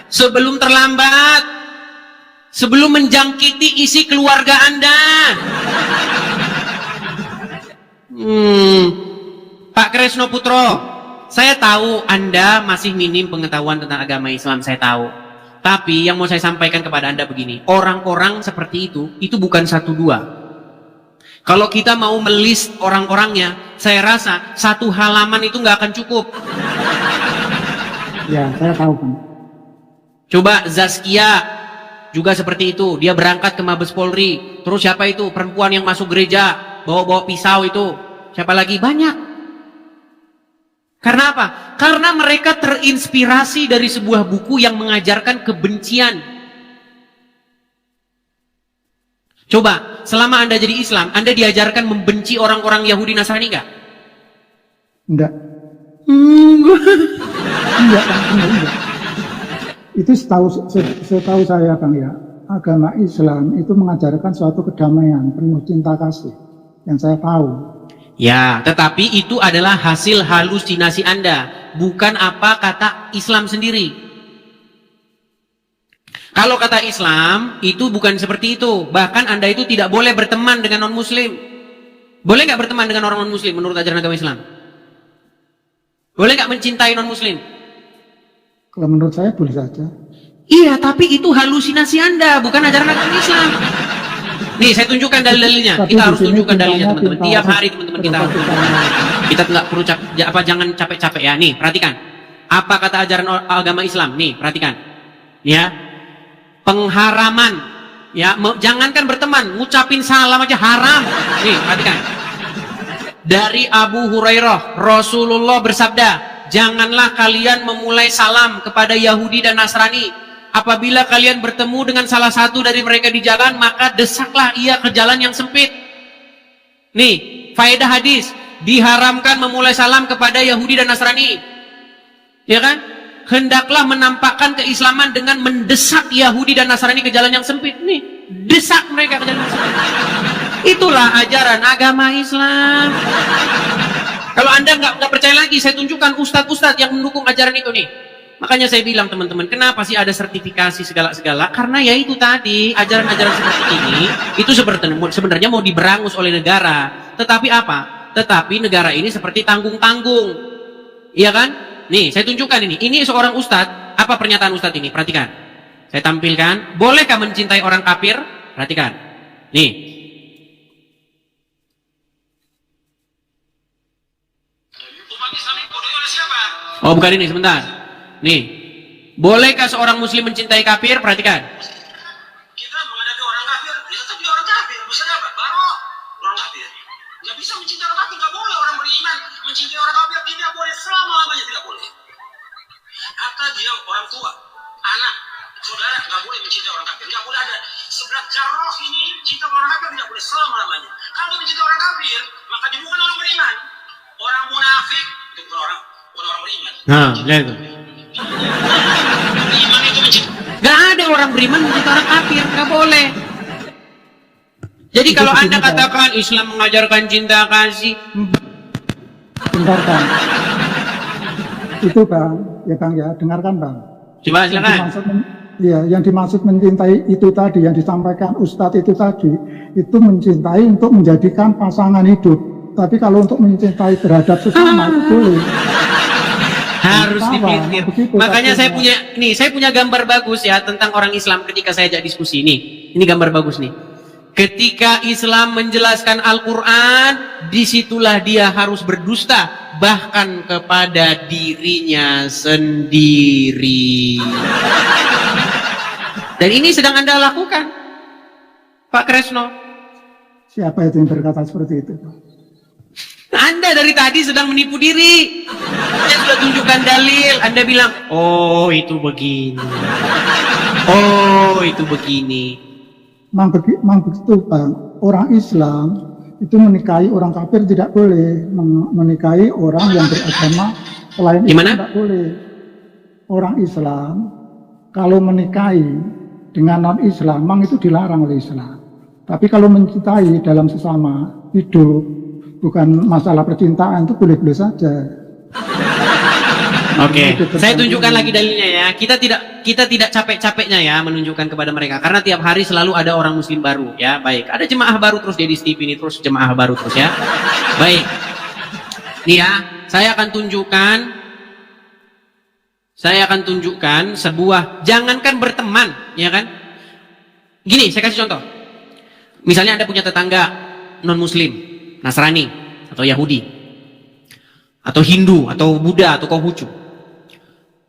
Sebelum terlambat, sebelum menjangkiti isi keluarga Anda. Pak Kresno Putro, saya tahu Anda masih minim pengetahuan tentang agama Islam, saya tahu. Tapi yang mau saya sampaikan kepada Anda begini, orang-orang seperti itu bukan satu dua. Kalau kita mau melist orang-orangnya, saya rasa satu halaman itu nggak akan cukup. Ya, saya tahu kan. Coba Zaskia juga seperti itu, dia berangkat ke Mabes Polri. Terus siapa itu? Perempuan yang masuk gereja, bawa-bawa pisau itu. Siapa lagi? Banyak. Karena apa? Karena mereka terinspirasi dari sebuah buku yang mengajarkan kebencian. Coba, selama Anda jadi Islam, Anda diajarkan membenci orang-orang Yahudi Nasrani enggak? Enggak. Enggak. Itu setahu saya Kang ya, agama Islam itu mengajarkan suatu kedamaian, penuh cinta kasih. Yang saya tahu. Ya, tetapi itu adalah hasil halusinasi Anda, bukan apa kata Islam sendiri. Kalau kata Islam, itu bukan seperti itu. Bahkan Anda itu tidak boleh berteman dengan non-muslim. Boleh nggak berteman dengan orang non-muslim menurut ajaran agama Islam? Boleh nggak mencintai non-muslim? Kalau menurut saya boleh saja. Iya, tapi itu halusinasi Anda, bukan ajaran agama Islam. Nih, saya tunjukkan dalil-dalilnya. Kita harus tunjukkan dalilnya, teman-teman. Tiap hari, teman-teman, kita nggak perlu jangan capek-capek ya. Nih, perhatikan. Apa kata ajaran agama Islam? Nih, perhatikan. Ya, pengharaman. Ya, jangankan berteman, ngucapin salam aja haram. Nih, perhatikan. Dari Abu Hurairah, Rasulullah bersabda, janganlah kalian memulai salam kepada Yahudi dan Nasrani. Apabila kalian bertemu dengan salah satu dari mereka di jalan, maka desaklah ia ke jalan yang sempit. Nih, faedah hadis, diharamkan memulai salam kepada Yahudi dan Nasrani. Ya kan? Hendaklah menampakkan keislaman dengan mendesak Yahudi dan Nasrani ke jalan yang sempit. Nih, desak mereka ke jalan yang sempit. Itulah ajaran agama Islam. Kalau Anda nggak percaya lagi, saya tunjukkan ustadz-ustadz yang mendukung ajaran itu nih. Makanya saya bilang teman-teman, kenapa sih ada sertifikasi segala-segala? Karena ya itu tadi, ajaran-ajaran seperti ini, itu sebenarnya mau diberangus oleh negara. Tetapi apa? Tetapi negara ini seperti tanggung-tanggung. Iya kan? Nih, saya tunjukkan ini. Ini seorang ustadz. Apa pernyataan ustadz ini? Perhatikan. Saya tampilkan. Bolehkah mencintai orang kafir? Perhatikan. Nih. Oh, bukan ini, sebentar. Nih, bolehkah seorang muslim mencintai kafir? Perhatikan. Kita menghadapi orang kafir, dia tetap dia orang kafir. Bisa apa? Baru orang kafir. Nggak bisa mencintai orang kafir, nggak boleh orang beriman mencintai orang kafir, tidak boleh selama-lamanya, tidak boleh. Kata dia orang tua, anak, saudara nggak boleh mencintai orang kafir, nggak boleh ada sebelah jarroh ini cinta orang kafir, tidak boleh selama-lamanya. Kalau mencintai orang kafir, maka dia bukan orang beriman, orang munafik itu bukan orang beriman. Nah, lihat itu. Beriman itu mencintai. Gak ada orang beriman mencintai orang kafir, gak boleh. Jadi Itu kalau Anda begini, Pak. katakan Islam mengajarkan cinta kasih, Dengarkan. Itu Bang, ya Bang ya, dengarkan Bang. coba Yang silakan. dimaksud, ya, yang dimaksud mencintai itu tadi, yang disampaikan Ustadz itu tadi, itu mencintai untuk menjadikan pasangan hidup. Tapi kalau untuk mencintai terhadap sesama itu boleh. Harus Sama, dipikir. begitu Makanya saya tafsirnya. saya punya gambar bagus ya tentang orang Islam ketika saya ajak diskusi ini. Ini gambar bagus nih. Ketika Islam menjelaskan Al-Quran, disitulah dia harus berdusta, bahkan kepada dirinya sendiri. Dan ini sedang Anda lakukan, Pak Kresno. Siapa itu yang berkata seperti itu? Anda dari tadi sedang menipu diri. Saya sudah tunjukkan dalil. Anda bilang, oh itu begini. Oh itu begini. Mang begitu Bang, orang Islam itu menikahi orang kafir tidak boleh, menikahi orang yang beragama selain Gimana? Islam tidak boleh. Orang Islam kalau menikahi dengan non Islam, mang itu dilarang oleh Islam. Tapi kalau mencintai dalam sesama hidup, bukan masalah percintaan, itu boleh-boleh saja. Oke, saya tunjukkan lagi dalilnya ya. Kita tidak capek-capeknya ya menunjukkan kepada mereka karena tiap hari selalu ada orang muslim baru ya. Baik, ada jemaah baru terus jadi Steve ini terus jemaah baru terus ya. Baik. Nih ya, saya akan tunjukkan sebuah, jangankan berteman, ya kan? Gini, saya kasih contoh. Misalnya Anda punya tetangga non muslim, Nasrani atau Yahudi atau Hindu atau Buddha atau Konghucu.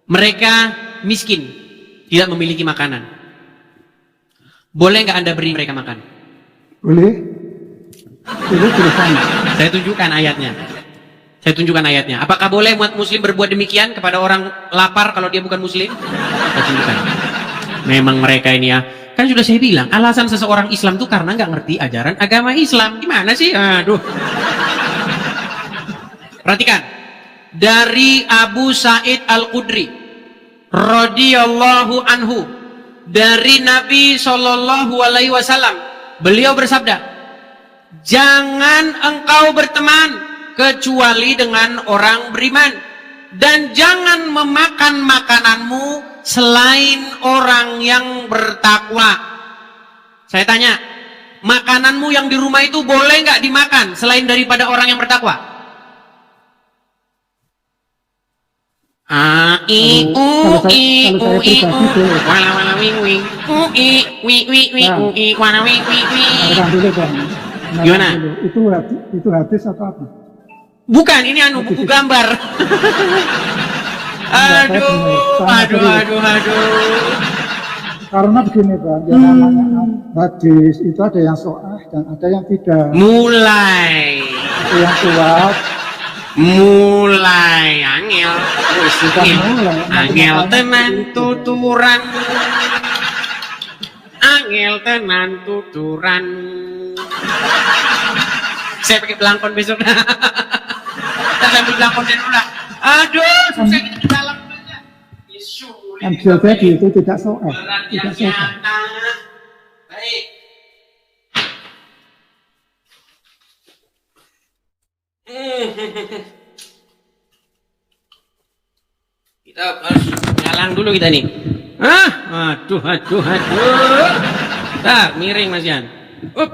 Mereka miskin, tidak memiliki makanan. Boleh nggak Anda beri mereka makan? Boleh? Boleh tulisannya. Saya tunjukkan ayatnya. Apakah boleh umat muslim berbuat demikian kepada orang lapar kalau dia bukan muslim? Saya tunjukkan. Memang mereka ini ya. Kan sudah saya bilang, alasan seseorang Islam itu karena nggak ngerti ajaran agama Islam. Gimana sih? Aduh. Perhatikan. Dari Abu Sa'id Al-Khudri radhiyallahu anhu, dari Nabi Shallallahu alaihi wasallam, beliau bersabda, jangan engkau berteman kecuali dengan orang beriman, dan jangan memakan makananmu selain orang yang bertakwa. Saya tanya, makananmu yang di rumah itu boleh nggak dimakan selain daripada orang yang bertakwa? Kalau saya pribadi boleh. Wala wing wing wala wing. Dengarkan dulu Bang. Dengarkan Gimana? dulu. Itu hadis atau apa? Bukan, ini buku gambar. Aduh. Karena begini Bang, yang namanya hadis itu ada yang sahih dan ada yang tidak. Mulai Ada yang kuat, angel. bukan mulai. Angel tenan tuturan. Angel tenan tuturan. Saya pakai belangkon besok. Saya ambil belangkon dulu lah. Aduh, susah gitu di dalam aja. Kan bisa jadi itu tidak sahih, tidak sahih. Baik. Kita harus ngalang dulu kita nih. Aduh. Tak, miring Mas Yan. Up.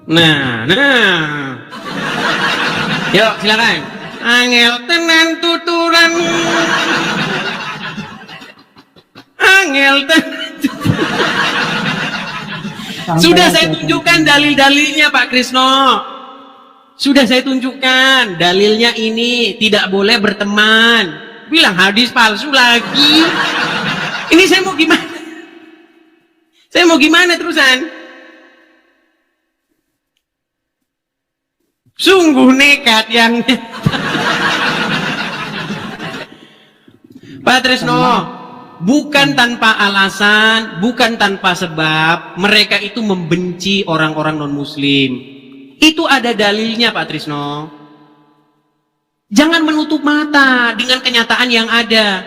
Nah. Yuk, silakan. Angel tenan tuturan. Angel tenan. Sudah saya tunjukkan dalil-dalilnya Pak Krisno. Sudah saya tunjukkan dalilnya ini tidak boleh berteman. Bilang hadis palsu lagi. Ini saya mau gimana? Saya mau gimana terusan? Sungguh nekat yang Pak Tresno, bukan tanpa alasan, bukan tanpa sebab mereka itu membenci orang-orang non-muslim. Itu ada dalilnya Pak Trisno. Jangan menutup mata dengan kenyataan yang ada.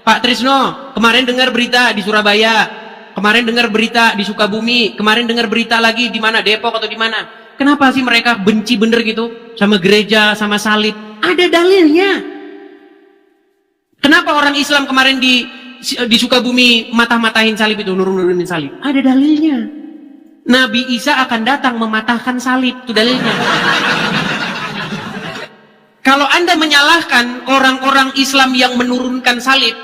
Pak Trisno, kemarin dengar berita di Surabaya, kemarin dengar berita di Sukabumi, kemarin dengar berita lagi di mana, Depok atau di mana. Kenapa sih mereka benci bener gitu sama gereja, sama salib? Ada dalilnya. Kenapa orang Islam kemarin di Sukabumi matah-matahin salib itu, nurunin salib? Ada dalilnya. Nabi Isa akan datang mematahkan salib, itu dalilnya. Kalau Anda menyalahkan orang-orang Islam yang menurunkan salib,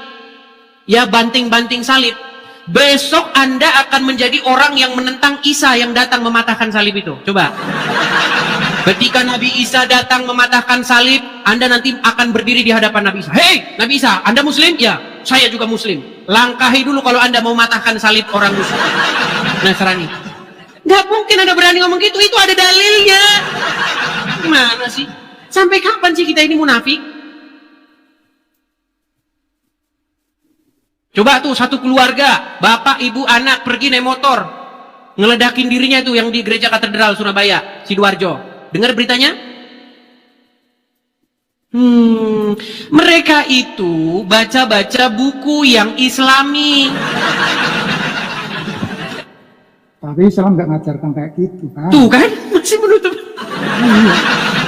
ya banting-banting salib, besok Anda akan menjadi orang yang menentang Isa yang datang mematahkan salib itu. Coba. Ketika Nabi Isa datang mematahkan salib, Anda nanti akan berdiri di hadapan Nabi Isa. Hei, Nabi Isa, Anda Muslim? Ya, saya juga Muslim. Langkahi dulu kalau Anda mau matahkan salib orang Muslim. Nasrani. Gak mungkin Anda berani ngomong gitu, itu ada dalilnya. Gimana sih? Sampai kapan sih kita ini munafik? Coba tuh satu keluarga, bapak, ibu, anak pergi naik motor, ngeledakin dirinya itu yang di gereja katedral Surabaya, Sidoarjo. Dengar beritanya? Mereka itu baca-baca buku yang Islami. Tapi Islam nggak ngajarkan kayak gitu kan? Tuh kan, masih menutup.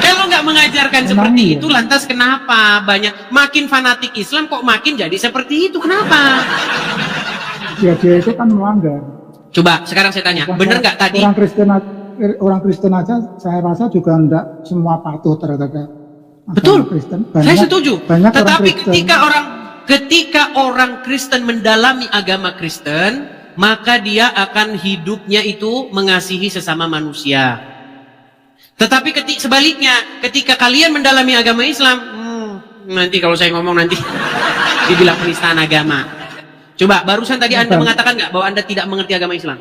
Kalau nggak mengajarkan seperti iya. itu, lantas kenapa banyak makin fanatik Islam kok makin jadi seperti itu? Kenapa? Dia itu kan melanggar. Coba sekarang saya tanya, bener nggak tadi? Orang Kristen aja saya rasa juga enggak semua patuh terhadap Betul. Kristen. Saya setuju. Banyak Tetapi orang ketika orang Kristen mendalami agama Kristen, maka dia akan hidupnya itu mengasihi sesama manusia. Tetapi sebaliknya, ketika kalian mendalami agama Islam, nanti kalau saya ngomong nanti dibilang penistaan agama. Coba, barusan tadi Anda mengatakan nggak bahwa Anda tidak mengerti agama Islam?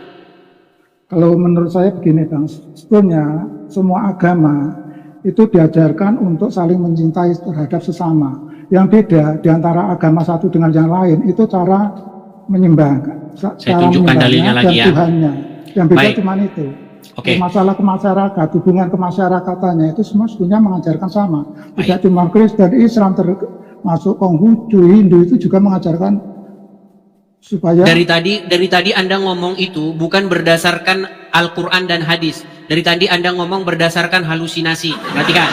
Kalau menurut saya begini Bang, sebetulnya semua agama itu diajarkan untuk saling mencintai terhadap sesama. Yang beda di antara agama satu dengan yang lain itu cara menyembah. Saya tunjukkan dalilnya lagi ya. Tuhannya. Yang beda Baik. cuma itu. Oke. Masalah kemasyarakatan, hubungan kemasyarakatannya itu semua sebetulnya mengajarkan sama. Tidak cuma Kristen, Islam termasuk Konghucu, Hindu itu juga mengajarkan supaya Dari tadi Anda ngomong itu bukan berdasarkan Al-Quran dan hadis. Dari tadi Anda ngomong berdasarkan halusinasi. Perhatikan.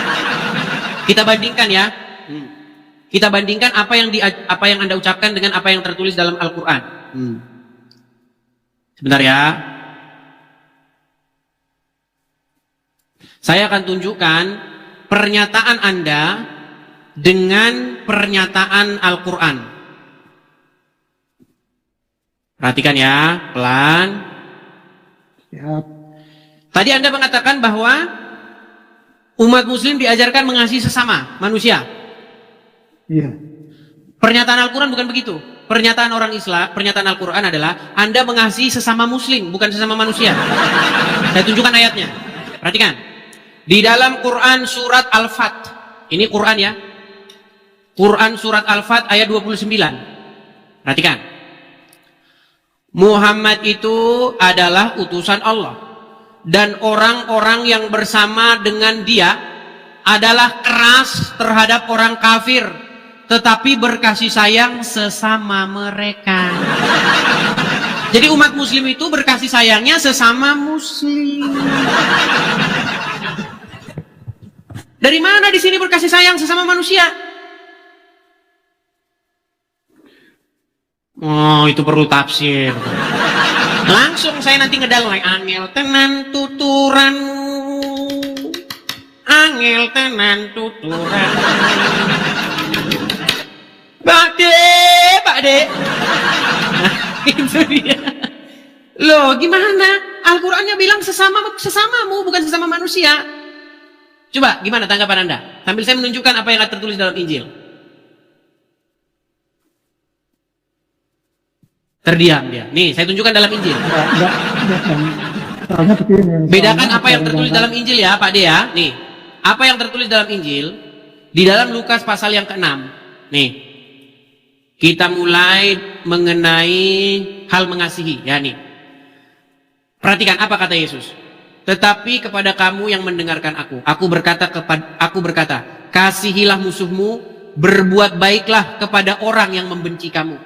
Kita bandingkan ya. Kita bandingkan apa yang Anda ucapkan dengan apa yang tertulis dalam Al-Quran. Sebentar ya. Saya akan tunjukkan pernyataan Anda dengan pernyataan Al-Quran. Perhatikan ya, pelan. ya, Tadi Anda mengatakan bahwa umat muslim diajarkan mengasihi sesama manusia. iya. Pernyataan Al-Quran bukan begitu. Pernyataan orang Islam, pernyataan Al-Quran adalah Anda mengasihi sesama muslim, bukan sesama manusia. Saya tunjukkan ayatnya. Perhatikan. Di dalam Quran surat Al-Fat. Ini Quran ya. Quran surat Al-Fat ayat 29. Perhatikan. Muhammad itu adalah utusan Allah. Dan orang-orang yang bersama dengan dia adalah keras terhadap orang kafir, tetapi berkasih sayang sesama mereka. Jadi umat muslim itu berkasih sayangnya sesama muslim. Dari mana di sini berkasih sayang sesama manusia? Oh, itu perlu tafsir. Langsung saya nanti ngedal lagi. Angel tenan tuturan. Angel tenan tuturan. Pak De. Nah, itu dia. Loh, gimana? Al-Qur'annya bilang sesamamu, bukan sesama manusia. Coba, gimana tanggapan Anda? Sambil saya menunjukkan apa yang tertulis dalam Injil. Terdiam dia. Nih, saya tunjukkan dalam Injil. Enggak. Soalnya begini. Bedakan apa yang tertulis dalam Injil ya, Pak De ya. Nih, apa yang tertulis dalam Injil di dalam Lukas pasal yang ke-6. Nih, kita mulai mengenai hal mengasihi. Ya nih, perhatikan apa kata Yesus. Tetapi kepada kamu yang mendengarkan aku berkata, kasihilah musuhmu, berbuat baiklah kepada orang yang membenci kamu.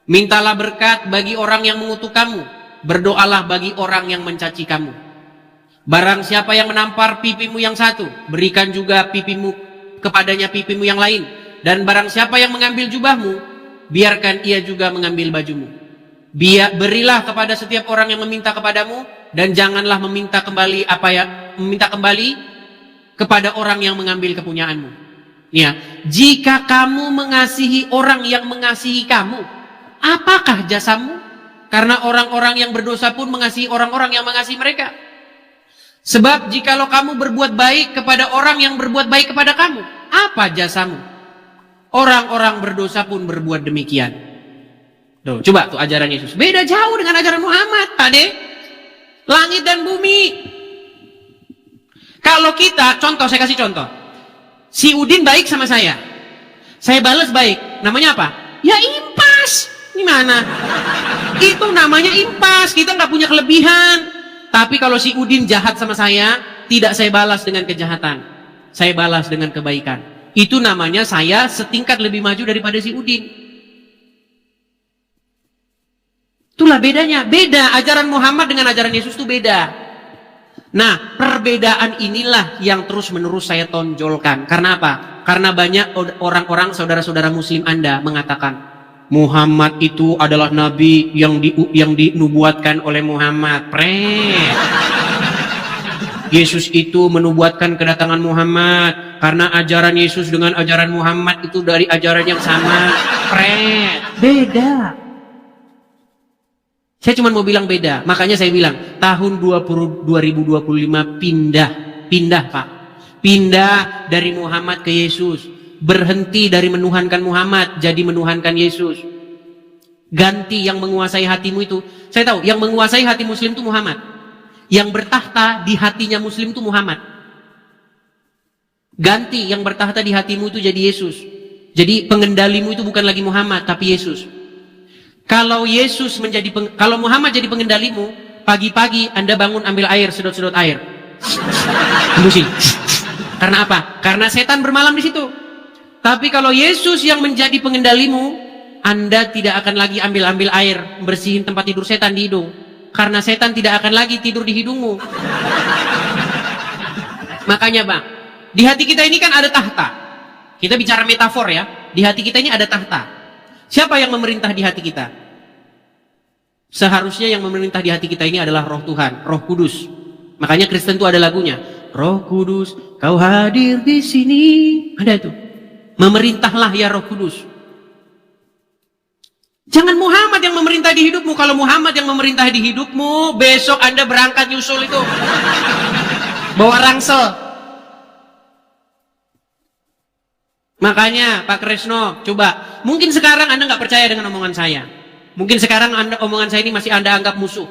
Mintalah berkat bagi orang yang mengutuk kamu. Berdoalah bagi orang yang mencaci kamu. Barang siapa yang menampar pipimu yang satu, berikan juga pipimu kepadanya pipimu yang lain. Dan barang siapa yang mengambil jubahmu, biarkan ia juga mengambil bajumu. Berilah kepada setiap orang yang meminta kepadamu, dan janganlah meminta kembali kepada orang yang mengambil kepunyaanmu. Ya, jika kamu mengasihi orang yang mengasihi kamu, apakah jasamu? Karena orang-orang yang berdosa pun mengasihi orang-orang yang mengasihi mereka. Sebab jikalau kamu berbuat baik kepada orang yang berbuat baik kepada kamu, apa jasamu? Orang-orang berdosa pun berbuat demikian. Tuh, coba tuh ajaran Yesus. Beda jauh dengan ajaran Muhammad, Pak De. Langit dan bumi. Kalau kita, contoh, saya kasih contoh. Si Udin baik sama saya balas baik. Namanya apa? Ya impas. Gimana? Itu namanya impas. Kita nggak punya kelebihan. Tapi kalau si Udin jahat sama saya, tidak saya balas dengan kejahatan. Saya balas dengan kebaikan. Itu namanya saya setingkat lebih maju daripada si Udin. Itulah bedanya. Beda. Ajaran Muhammad dengan ajaran Yesus itu beda. Nah, perbedaan inilah yang terus-menerus saya tonjolkan. Karena apa? Karena banyak orang-orang, saudara-saudara muslim Anda mengatakan, Muhammad itu adalah nabi yang dinubuatkan oleh Muhammad. Yesus itu menubuatkan kedatangan Muhammad karena ajaran Yesus dengan ajaran Muhammad itu dari ajaran yang sama. Beda. Saya cuma mau bilang beda. Makanya saya bilang tahun 2025 pindah Pak. Pindah dari Muhammad ke Yesus. Berhenti dari menuhankan Muhammad jadi menuhankan Yesus. Ganti yang menguasai hatimu itu. Saya tahu yang menguasai hati muslim itu Muhammad. Yang bertahta di hatinya muslim itu Muhammad. Ganti yang bertahta di hatimu itu jadi Yesus. Jadi pengendalimu itu bukan lagi Muhammad tapi Yesus. Kalau kalau Muhammad jadi pengendalimu, pagi-pagi Anda bangun ambil air, sedot-sedot air. Hembusin. Karena apa? Karena setan bermalam di situ. Tapi kalau Yesus yang menjadi pengendalimu, Anda tidak akan lagi ambil air, bersihin tempat tidur setan di hidung. Karena setan tidak akan lagi tidur di hidungmu. Makanya Bang, di hati kita ini kan ada tahta. Kita bicara metafor ya. Di hati kita ini ada tahta. Siapa yang memerintah di hati kita? Seharusnya yang memerintah di hati kita ini adalah Roh Tuhan, Roh Kudus. Makanya Kristen itu ada lagunya. Roh Kudus, kau hadir di sini. Ada itu. Memerintahlah ya Roh Kudus. Jangan Muhammad yang memerintah di hidupmu. Kalau Muhammad yang memerintah di hidupmu, besok Anda berangkat nyusul itu. Bawa rangsel. Makanya Pak Kresno, coba. Mungkin sekarang Anda nggak percaya dengan omongan saya. Mungkin sekarang omongan saya ini masih Anda anggap musuh.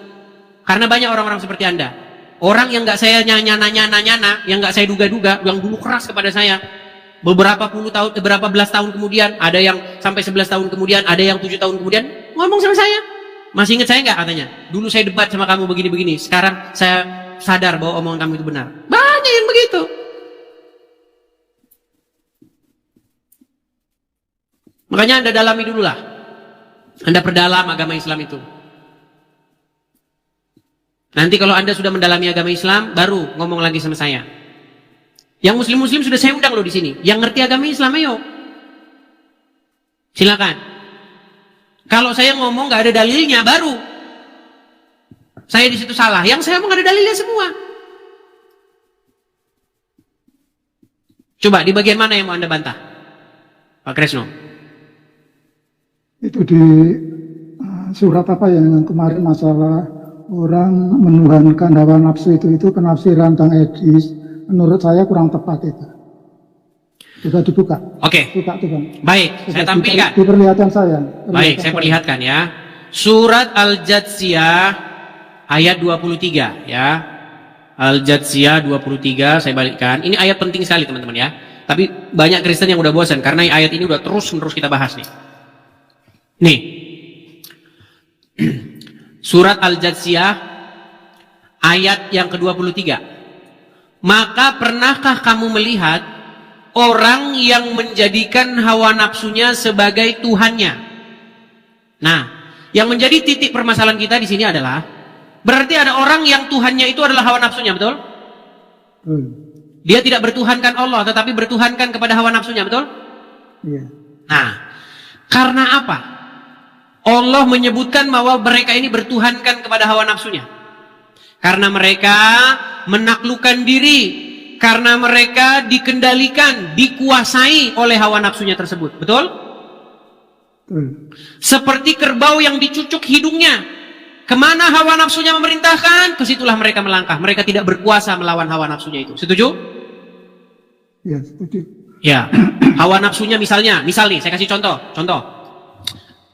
Karena banyak orang-orang seperti Anda. Orang yang nggak saya nyana-nyana, yang nggak saya duga-duga, yang dulu keras kepada saya. Beberapa belas tahun kemudian, ada yang sampai 11 tahun kemudian, ada yang 7 tahun kemudian, ngomong sama saya. Masih ingat saya nggak katanya? Dulu saya debat sama kamu begini-begini, sekarang saya sadar bahwa omongan kamu itu benar. Banyak yang begitu. Makanya Anda dalami dululah. Anda perdalam agama Islam itu. Nanti kalau Anda sudah mendalami agama Islam, baru ngomong lagi sama saya. Yang muslim-muslim sudah saya undang loh di sini. Yang ngerti agama Islam, ayo. Silakan. Kalau saya ngomong nggak ada dalilnya, baru saya di situ salah. Yang saya ngomong ada dalilnya semua. Coba di bagian mana yang mau Anda bantah, Pak Kresno? Itu di surat apa yang kemarin masalah orang menuhankan hawa nafsu itu penafsiran tentang Edis. Menurut saya kurang tepat itu. Sudah dibuka. Oke. Buka tuh Bang. Baik, saya tampilkan. Diperlihatkan saya. Baik, saya perlihatkan ya. Surat Al-Jatsiyah ayat 23 ya. Al-Jatsiyah 23 saya balikkan. Ini ayat penting sekali teman-teman ya. Tapi banyak Kristen yang udah bosan karena ayat ini udah terus-menerus kita bahas nih. Nih. Surat Al-Jatsiyah ayat yang ke-23. Maka pernahkah kamu melihat orang yang menjadikan hawa nafsunya sebagai Tuhannya. Nah, yang menjadi titik permasalahan kita di sini adalah berarti ada orang yang Tuhannya itu adalah hawa nafsunya, betul? Dia tidak bertuhankan Allah, tetapi bertuhankan kepada hawa nafsunya, betul? Iya. Nah, karena apa? Allah menyebutkan bahwa mereka ini bertuhankan kepada hawa nafsunya. Karena mereka menaklukkan diri, karena mereka dikendalikan, dikuasai oleh hawa nafsunya tersebut, betul? Seperti kerbau yang dicucuk hidungnya, kemana hawa nafsunya memerintahkan, kesitulah mereka melangkah. Mereka tidak berkuasa melawan hawa nafsunya itu. Setuju? Ya, setuju. Ya, hawa nafsunya misal nih, saya kasih contoh.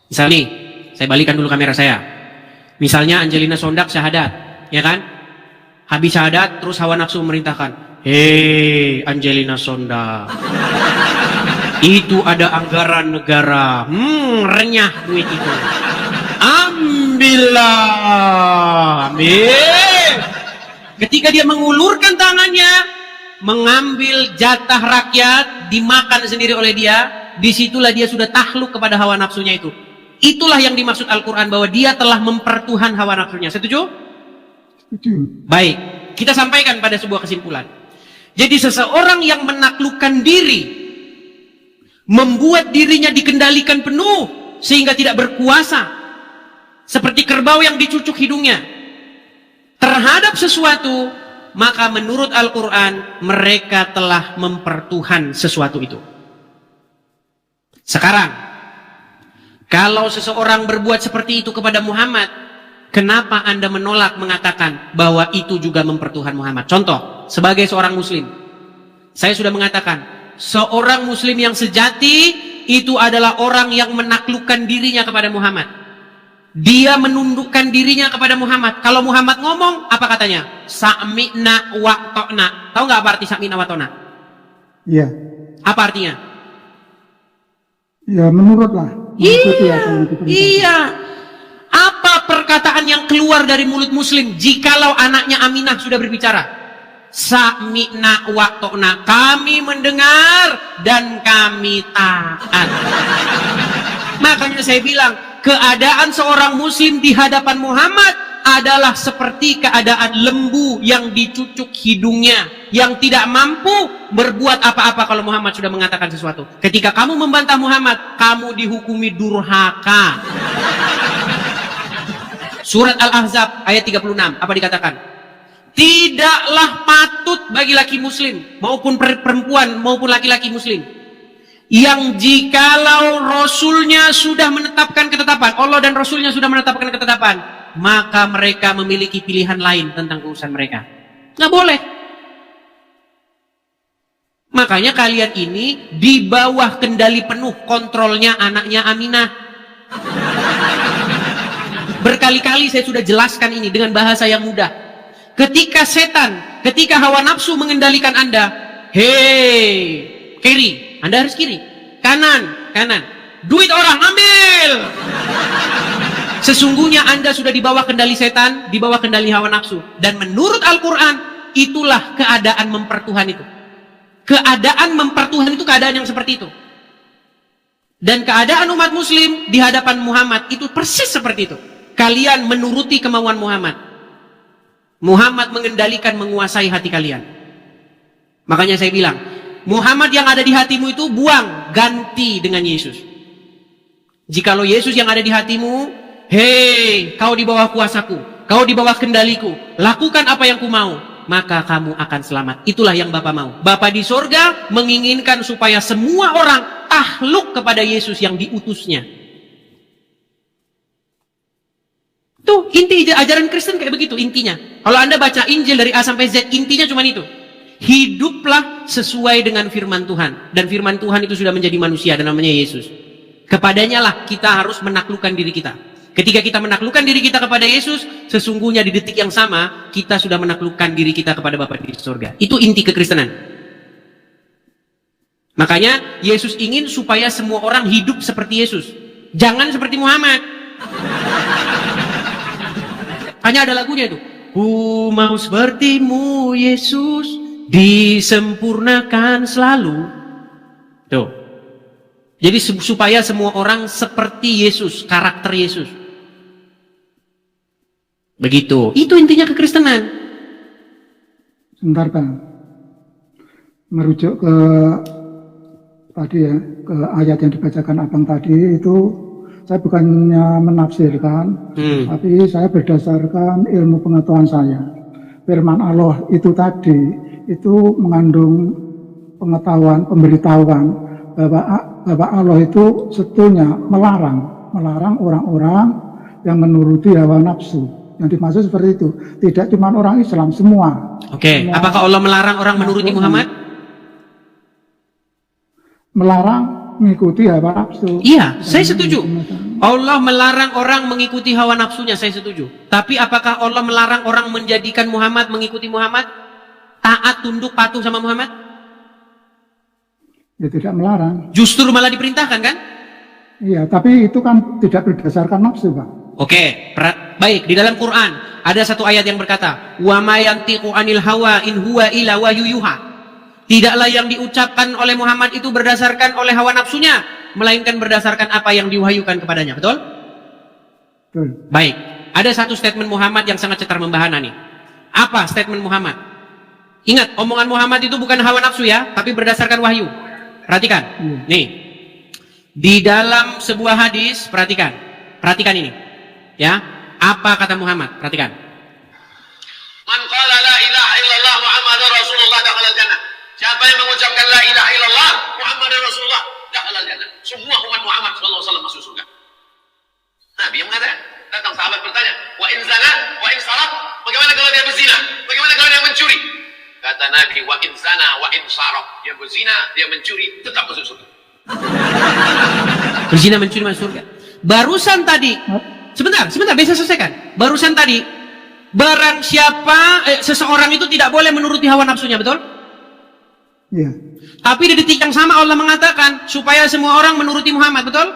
Misal nih, saya balikan dulu kamera saya. Misalnya Angelina Sondak syahadat, ya kan? Habis syahadat, terus hawa nafsu memerintahkan, hei Angelina Sondak, itu ada anggaran negara, renyah duit itu, ambillah, ambil. Ketika dia mengulurkan tangannya, mengambil jatah rakyat, dimakan sendiri oleh dia, disitulah dia sudah takluk kepada hawa nafsunya itu. Itulah yang dimaksud Al-Quran, bahwa dia telah mempertuhan hawa nafsunya. Setuju? Setuju. Baik, kita sampaikan pada sebuah kesimpulan. Jadi seseorang yang menaklukkan diri, membuat dirinya dikendalikan penuh sehingga tidak berkuasa, seperti kerbau yang dicucuk hidungnya terhadap sesuatu, maka menurut Al-Quran mereka telah mempertuhan sesuatu itu. Sekarang, kalau seseorang berbuat seperti itu kepada Muhammad, kenapa Anda menolak mengatakan bahwa itu juga mempertuhan Muhammad? Contoh, sebagai seorang muslim, saya sudah mengatakan, seorang muslim yang sejati itu adalah orang yang menaklukkan dirinya kepada Muhammad. Dia menundukkan dirinya kepada Muhammad. Kalau Muhammad ngomong, apa katanya? Sa'mi'na wa ta'na. Tahu nggak apa arti sa'mi'na wa ta'na? Iya. Apa artinya? Ya, menurutlah. Iya. Apa perkataan yang keluar dari mulut muslim jikalau anaknya Aminah sudah berbicara? Sa'mi'na wa ta'na. Kami mendengar dan kami taat. Makanya saya bilang, keadaan seorang muslim di hadapan Muhammad adalah seperti keadaan lembu yang dicucuk hidungnya, yang tidak mampu berbuat apa-apa kalau Muhammad sudah mengatakan sesuatu. Ketika kamu membantah Muhammad, kamu dihukumi durhaka. Surat Al-Ahzab ayat 36, apa dikatakan? Tidaklah patut bagi laki muslim maupun perempuan maupun laki-laki muslim yang jikalau Rasulnya sudah menetapkan ketetapan, Allah dan Rasulnya sudah menetapkan ketetapan, maka mereka memiliki pilihan lain tentang urusan mereka. Nggak boleh. Makanya kalian ini di bawah kendali penuh kontrolnya anaknya Aminah. Berkali-kali saya sudah jelaskan ini dengan bahasa yang mudah. Ketika setan, ketika hawa nafsu mengendalikan Anda, hei, kiri, Anda harus kiri, kanan, kanan, duit orang ambil. Sesungguhnya Anda sudah di bawah kendali setan, di bawah kendali hawa nafsu. Dan menurut Al-Quran, itulah keadaan mempertuhan itu. Keadaan mempertuhan itu keadaan yang seperti itu. Dan keadaan umat muslim di hadapan Muhammad itu persis seperti itu. Kalian menuruti kemauan Muhammad. Muhammad mengendalikan, menguasai hati kalian. Makanya saya bilang, Muhammad yang ada di hatimu itu buang, ganti dengan Yesus. Jikalau Yesus yang ada di hatimu, hei, kau di bawah kuasaku, kau di bawah kendaliku, lakukan apa yang ku mau, maka kamu akan selamat. Itulah yang Bapa mau. Bapa di sorga menginginkan supaya semua orang takluk kepada Yesus yang diutusnya. Tuh, inti ajaran Kristen kayak begitu intinya. Kalau Anda baca Injil dari A sampai Z, intinya cuma itu. Hiduplah sesuai dengan firman Tuhan. Dan firman Tuhan itu sudah menjadi manusia dan namanya Yesus. Kepadanya lah kita harus menaklukkan diri kita. Ketika kita menaklukkan diri kita kepada Yesus, sesungguhnya di detik yang sama kita sudah menaklukkan diri kita kepada Bapa di surga. Itu inti kekristenan. Makanya Yesus ingin supaya semua orang hidup seperti Yesus. Jangan seperti Muhammad. Hanya ada lagunya itu. Ku mau sepertimu Yesus, disempurnakan selalu. Tuh. Jadi supaya semua orang seperti Yesus, karakter Yesus. Begitu. Itu intinya kekristenan. Sebentar Bang, merujuk ke tadi ya, ke ayat yang dibacakan Abang tadi itu, saya bukannya menafsirkan, tapi saya berdasarkan ilmu pengetahuan saya. Firman Allah itu tadi, itu mengandung pengetahuan, pemberitahuan bahwa Allah itu sebetulnya melarang orang-orang yang menuruti hawa nafsu. Yang dimaksud seperti itu, tidak cuma orang Islam, semua. Oke, apakah Allah melarang orang menuruti Muhammad? Melarang mengikuti hawa nafsu. Iya, saya setuju. Allah melarang orang mengikuti hawa nafsunya, saya setuju. Tapi apakah Allah melarang orang menjadikan Muhammad mengikuti Muhammad? Taat, tunduk, patuh sama Muhammad? Ya tidak melarang. Justru malah diperintahkan kan? Iya, tapi itu kan tidak berdasarkan nafsu, Pak. Oke, baik. Di dalam Quran ada satu ayat yang berkata, "Wa ma yantiqu 'anil hawa in huwa illa wahyu yuha." Tidaklah yang diucapkan oleh Muhammad itu berdasarkan oleh hawa nafsunya, melainkan berdasarkan apa yang diwahyukan kepadanya. Betul? Betul. Baik. Ada satu statement Muhammad yang sangat cetar membahana nih. Apa statement Muhammad? Ingat, omongan Muhammad itu bukan hawa nafsu ya, tapi berdasarkan wahyu. Perhatikan. Nih. Di dalam sebuah hadis, perhatikan ini. Ya, apa kata Muhammad? Perhatikan. Man qala la ilaha illallah Muhammadur Rasulullah dakhala jannah. Siapa yang mengucapkan la ilaha illallah Muhammadur Rasulullah dakhala jannah. Semua umat Muhammad sallallahu alaihi wasallam masuk surga. Nabi yang mengatakan, datang sahabat bertanya, wa in zana, wa in sarat, bagaimana kalau dia berzina? Bagaimana kalau dia mencuri? Kata Nabi, wa in zana, wa in sarat, dia berzina, dia mencuri, tetap masuk surga. Berzina, mencuri, masuk surga. Barusan tadi, sebentar, bisa selesaikan. Barusan tadi, barang siapa, seseorang itu tidak boleh menuruti hawa nafsunya, betul? Iya. Tapi di detik yang sama Allah mengatakan, supaya semua orang menuruti Muhammad, betul?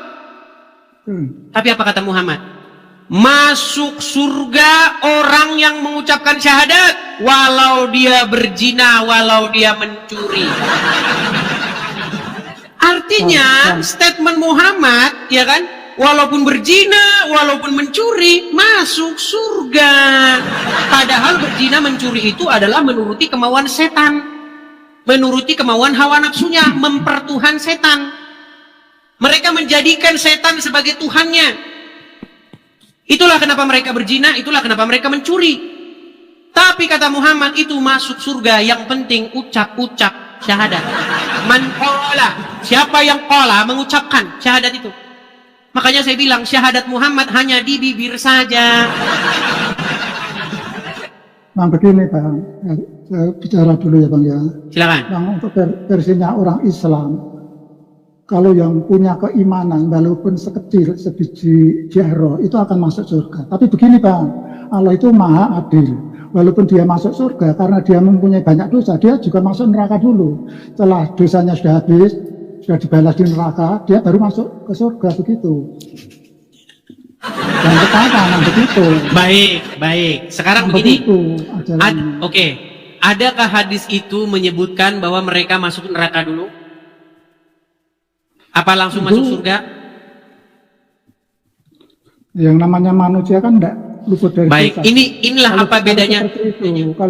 Tapi apa kata Muhammad? Masuk surga orang yang mengucapkan syahadat, walau dia berzina, walau dia mencuri. Artinya, statement Muhammad, ya kan? Walaupun berzina, walaupun mencuri, masuk surga. Padahal berzina, mencuri itu adalah menuruti kemauan setan. Menuruti kemauan hawa nafsunya, mempertuhan setan. Mereka menjadikan setan sebagai Tuhannya. Itulah kenapa mereka berzina, itulah kenapa mereka mencuri. Tapi kata Muhammad, itu masuk surga, yang penting ucap-ucap syahadat. Man qala, siapa yang qala, mengucapkan syahadat itu. Makanya saya bilang syahadat Muhammad hanya di bibir saja. Bang, begini Bang, saya bicara dulu ya Bang ya. Silakan. Bang, untuk versinya orang Islam, kalau yang punya keimanan walaupun sekecil sebiji jarro itu akan masuk surga. Tapi begini Bang, Allah itu maha adil. Walaupun dia masuk surga karena dia mempunyai banyak dosa, dia juga masuk neraka dulu. Setelah dosanya sudah habis, sudah dibalas di neraka, dia baru masuk ke surga, begitu. Dan ketaatan begitu. Baik. Sekarang begini. Oke. Adakah hadis itu menyebutkan bahwa mereka masuk neraka dulu? Apa langsung masuk surga? Yang namanya manusia kan enggak luput dari baik, dosa. inilah apa bedanya.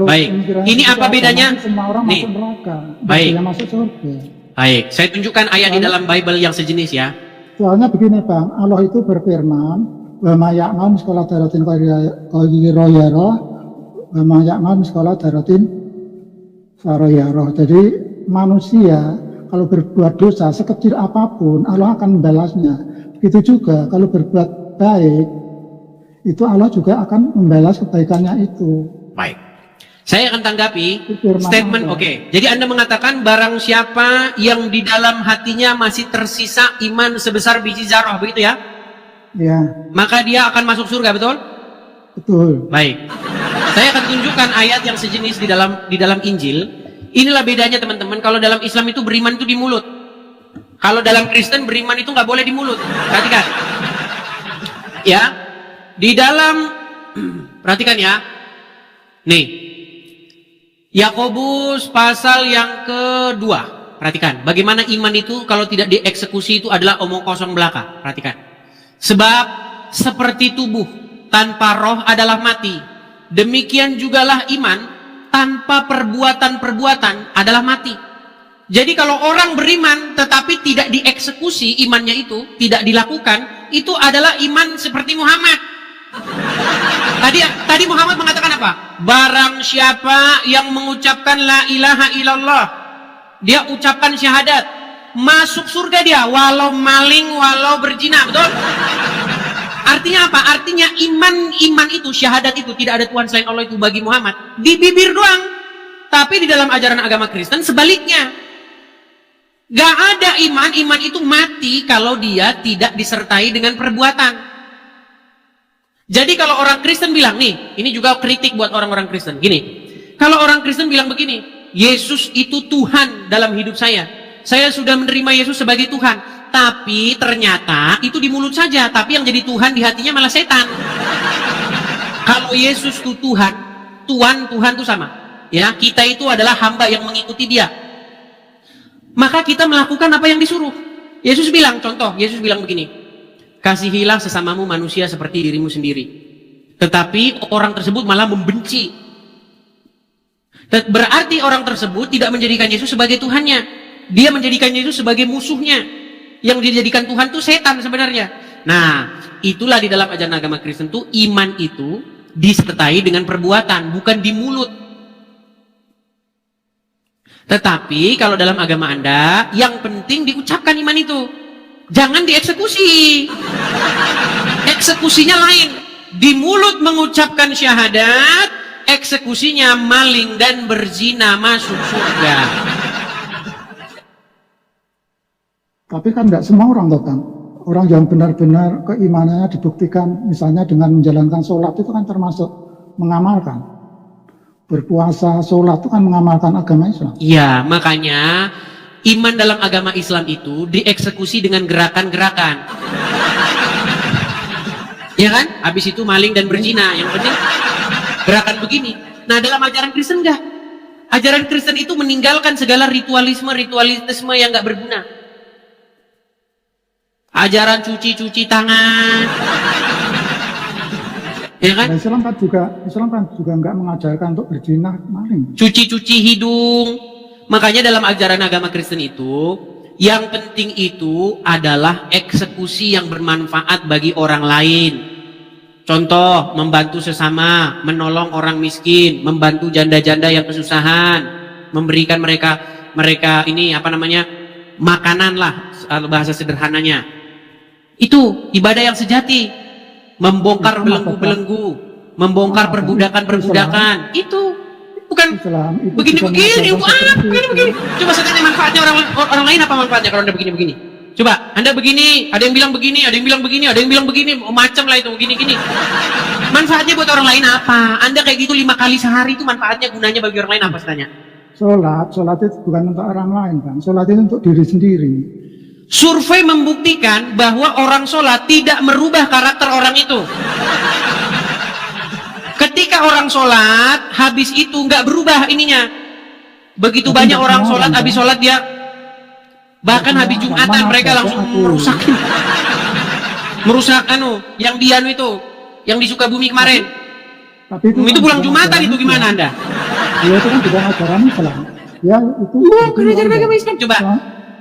Baik, ini apa bedanya? Semua orang nih, masuk neraka, baik. Masuk surga. Baik, saya tunjukkan ayat di dalam Bible yang sejenis ya. Soalnya begini Bang, Allah itu berfirman, wa ma ya'mal sekolah daratin qayyirayara, wa ma ya'mal sekolah daratin sarayara. Jadi manusia kalau berbuat dosa sekecil apapun, Allah akan membalasnya. Begitu juga kalau berbuat baik, itu Allah juga akan membalas kebaikannya itu. Baik. Saya akan tanggapi statement oke. Jadi Anda mengatakan barang siapa yang di dalam hatinya masih tersisa iman sebesar biji zarah, begitu ya? Ya. Maka dia akan masuk surga, betul? Betul. Baik. Saya akan tunjukkan ayat yang sejenis di dalam Injil. Inilah bedanya teman-teman. Kalau dalam Islam itu beriman itu di mulut. Kalau dalam Kristen beriman itu nggak boleh di mulut. Perhatikan. Ya. Di dalam perhatikan ya. Nih. Yakobus pasal yang kedua. Perhatikan, bagaimana iman itu kalau tidak dieksekusi itu adalah omong kosong belaka. Perhatikan. Sebab seperti tubuh tanpa roh adalah mati. Demikian jugalah iman tanpa perbuatan-perbuatan adalah mati. Jadi kalau orang beriman tetapi tidak dieksekusi imannya itu, tidak dilakukan, itu adalah iman seperti Muhammad. Tadi Muhammad mengatakan apa? Barang siapa yang mengucapkan la ilaha illallah, dia ucapkan syahadat, masuk surga dia, walau maling, walau berzina, betul? Artinya apa? Artinya iman itu, syahadat itu, tidak ada Tuhan selain Allah itu bagi Muhammad di bibir doang. Tapi di dalam ajaran agama Kristen sebaliknya. Gak ada iman itu mati kalau dia tidak disertai dengan perbuatan. Jadi kalau orang Kristen bilang, nih, ini juga kritik buat orang-orang Kristen, gini. Kalau orang Kristen bilang begini, Yesus itu Tuhan dalam hidup saya sudah menerima Yesus sebagai Tuhan, tapi ternyata itu di mulut saja, tapi yang jadi Tuhan di hatinya malah setan. Kalau Yesus itu Tuhan itu sama. Ya, kita itu adalah hamba yang mengikuti dia. Maka kita melakukan apa yang disuruh. Yesus bilang begini, kasihilah sesamamu manusia seperti dirimu sendiri. Tetapi orang tersebut malah membenci. Berarti orang tersebut tidak menjadikan Yesus sebagai Tuhannya. Dia menjadikan Yesus sebagai musuhnya. Yang dijadikan Tuhan itu setan sebenarnya. Nah, itulah di dalam ajaran agama Kristen itu, iman itu disertai dengan perbuatan, bukan di mulut. Tetapi kalau dalam agama Anda, yang penting diucapkan iman itu. Jangan dieksekusi. Eksekusinya lain. Di mulut mengucapkan syahadat, eksekusinya maling dan berzina masuk surga. Tapi kan tidak semua orang toh, Kang. Orang yang benar-benar keimanannya dibuktikan misalnya dengan menjalankan sholat itu kan termasuk mengamalkan. Berpuasa, sholat itu kan mengamalkan agama Islam. Iya, makanya iman dalam agama Islam itu dieksekusi dengan gerakan-gerakan. Ya kan? Habis itu maling dan berzina. Yang penting gerakan begini. Nah, dalam ajaran Kristen enggak. Ajaran Kristen itu meninggalkan segala ritualisme yang enggak berguna. Ajaran cuci tangan. Ya kan? Nah, Islam kan juga enggak mengajarkan untuk berzina, maling. Cuci hidung. Makanya dalam ajaran agama Kristen itu, yang penting itu adalah eksekusi yang bermanfaat bagi orang lain. Contoh, membantu sesama, menolong orang miskin, membantu janda-janda yang kesusahan, memberikan mereka ini makanan lah, bahasa sederhananya. Itu ibadah yang sejati. Membongkar belenggu-belenggu, membongkar perbudakan-perbudakan. Itu bukan begini. Coba saya tanya manfaatnya orang lain apa manfaatnya kalau Anda begini-begini? Coba, Anda begini, ada yang bilang begini, ada yang bilang begini, ada yang bilang begini, macam lah itu begini-gini. Manfaatnya buat orang lain apa? Anda kayak gitu 5 kali sehari itu manfaatnya, gunanya bagi orang lain apa tanya? Sholat itu bukan untuk orang lain, Bang. Sholat itu untuk diri sendiri. Survei membuktikan bahwa orang sholat tidak merubah karakter orang itu. Ketika orang sholat, habis itu nggak berubah ininya. Begitu banyak orang sholat, habis sholat dia, bahkan habis Jumatan mereka langsung merusak yang dianu itu, yang di Sukabumi kemarin. Tapi itu pulang Jumatan itu gimana Anda? Ya itu kan bukan ajaran Islam. Ya itu. Bukan ajaran agama Islam. Coba.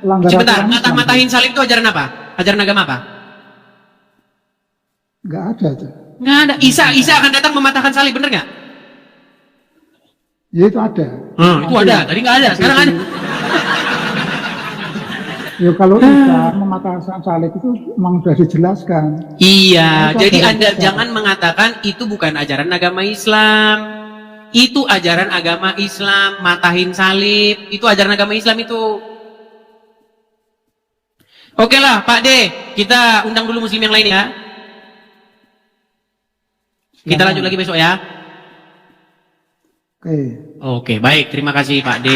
Sebentar, matahin salib itu ajaran apa? Ajaran agama apa? Nggak ada itu. Nggak ada. Isa akan datang mematahkan salib, bener nggak? Ya itu ada. Itu ada. Tadi nggak ada. Sekarang ada. Ya kalau Isa mematahkan salib itu memang sudah dijelaskan. Iya. Jadi Anda jangan mengatakan itu bukan ajaran agama Islam. Itu ajaran agama Islam. Matahin salib. Itu ajaran agama Islam itu. Oke lah Pak D, kita undang dulu muslim yang lain ya. Kita lanjut lagi besok ya. Oke, baik, terima kasih Pak D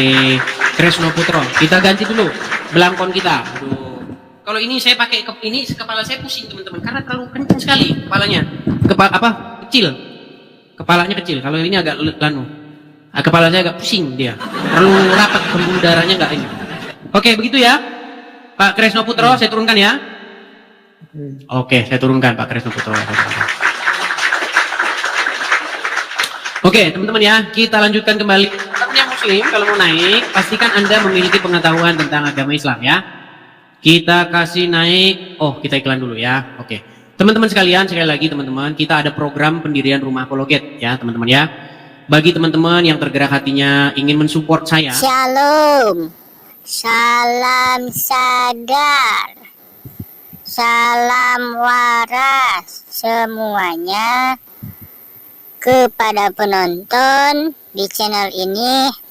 Kresno Putro. Kita ganti dulu belangkon kita. Aduh. Kalau ini saya pakai ini kepala saya pusing teman-teman karena terlalu kencang sekali kepalanya. Kecil. Kepalanya kecil. Kalau ini agak lanu. Kepala saya agak pusing dia. Terlalu rapat, pembuluh darahnya enggak ini. Oke, begitu ya. Pak Kresno Putro, saya turunkan ya. Oke, saya turunkan Pak Kresno Putro. Oke, teman-teman ya, kita lanjutkan kembali. Teman yang muslim, kalau mau naik, pastikan Anda memiliki pengetahuan tentang agama Islam ya. Kita kasih naik, kita iklan dulu ya. Oke, teman-teman sekalian, sekali lagi teman-teman, kita ada program pendirian rumah apologet ya teman-teman ya. Bagi teman-teman yang tergerak hatinya ingin mensupport saya. Shalom, salam sadar, salam waras semuanya kepada penonton di channel ini.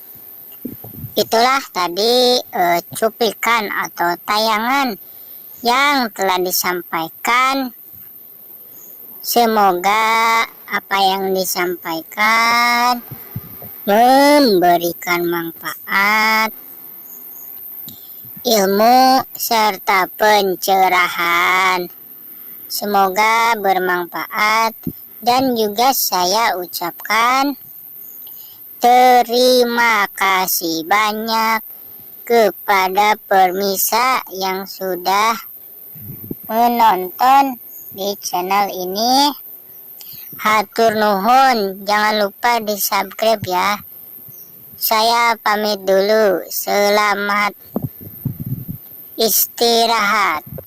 Itulah tadi cuplikan atau tayangan yang telah disampaikan. Semoga apa yang disampaikan memberikan manfaat, ilmu, serta pencerahan. Semoga bermanfaat, dan juga saya ucapkan terima kasih banyak kepada permisa yang sudah menonton di channel ini. Hatur nuhun, jangan lupa di subscribe ya. Saya pamit dulu, selamat istirahat.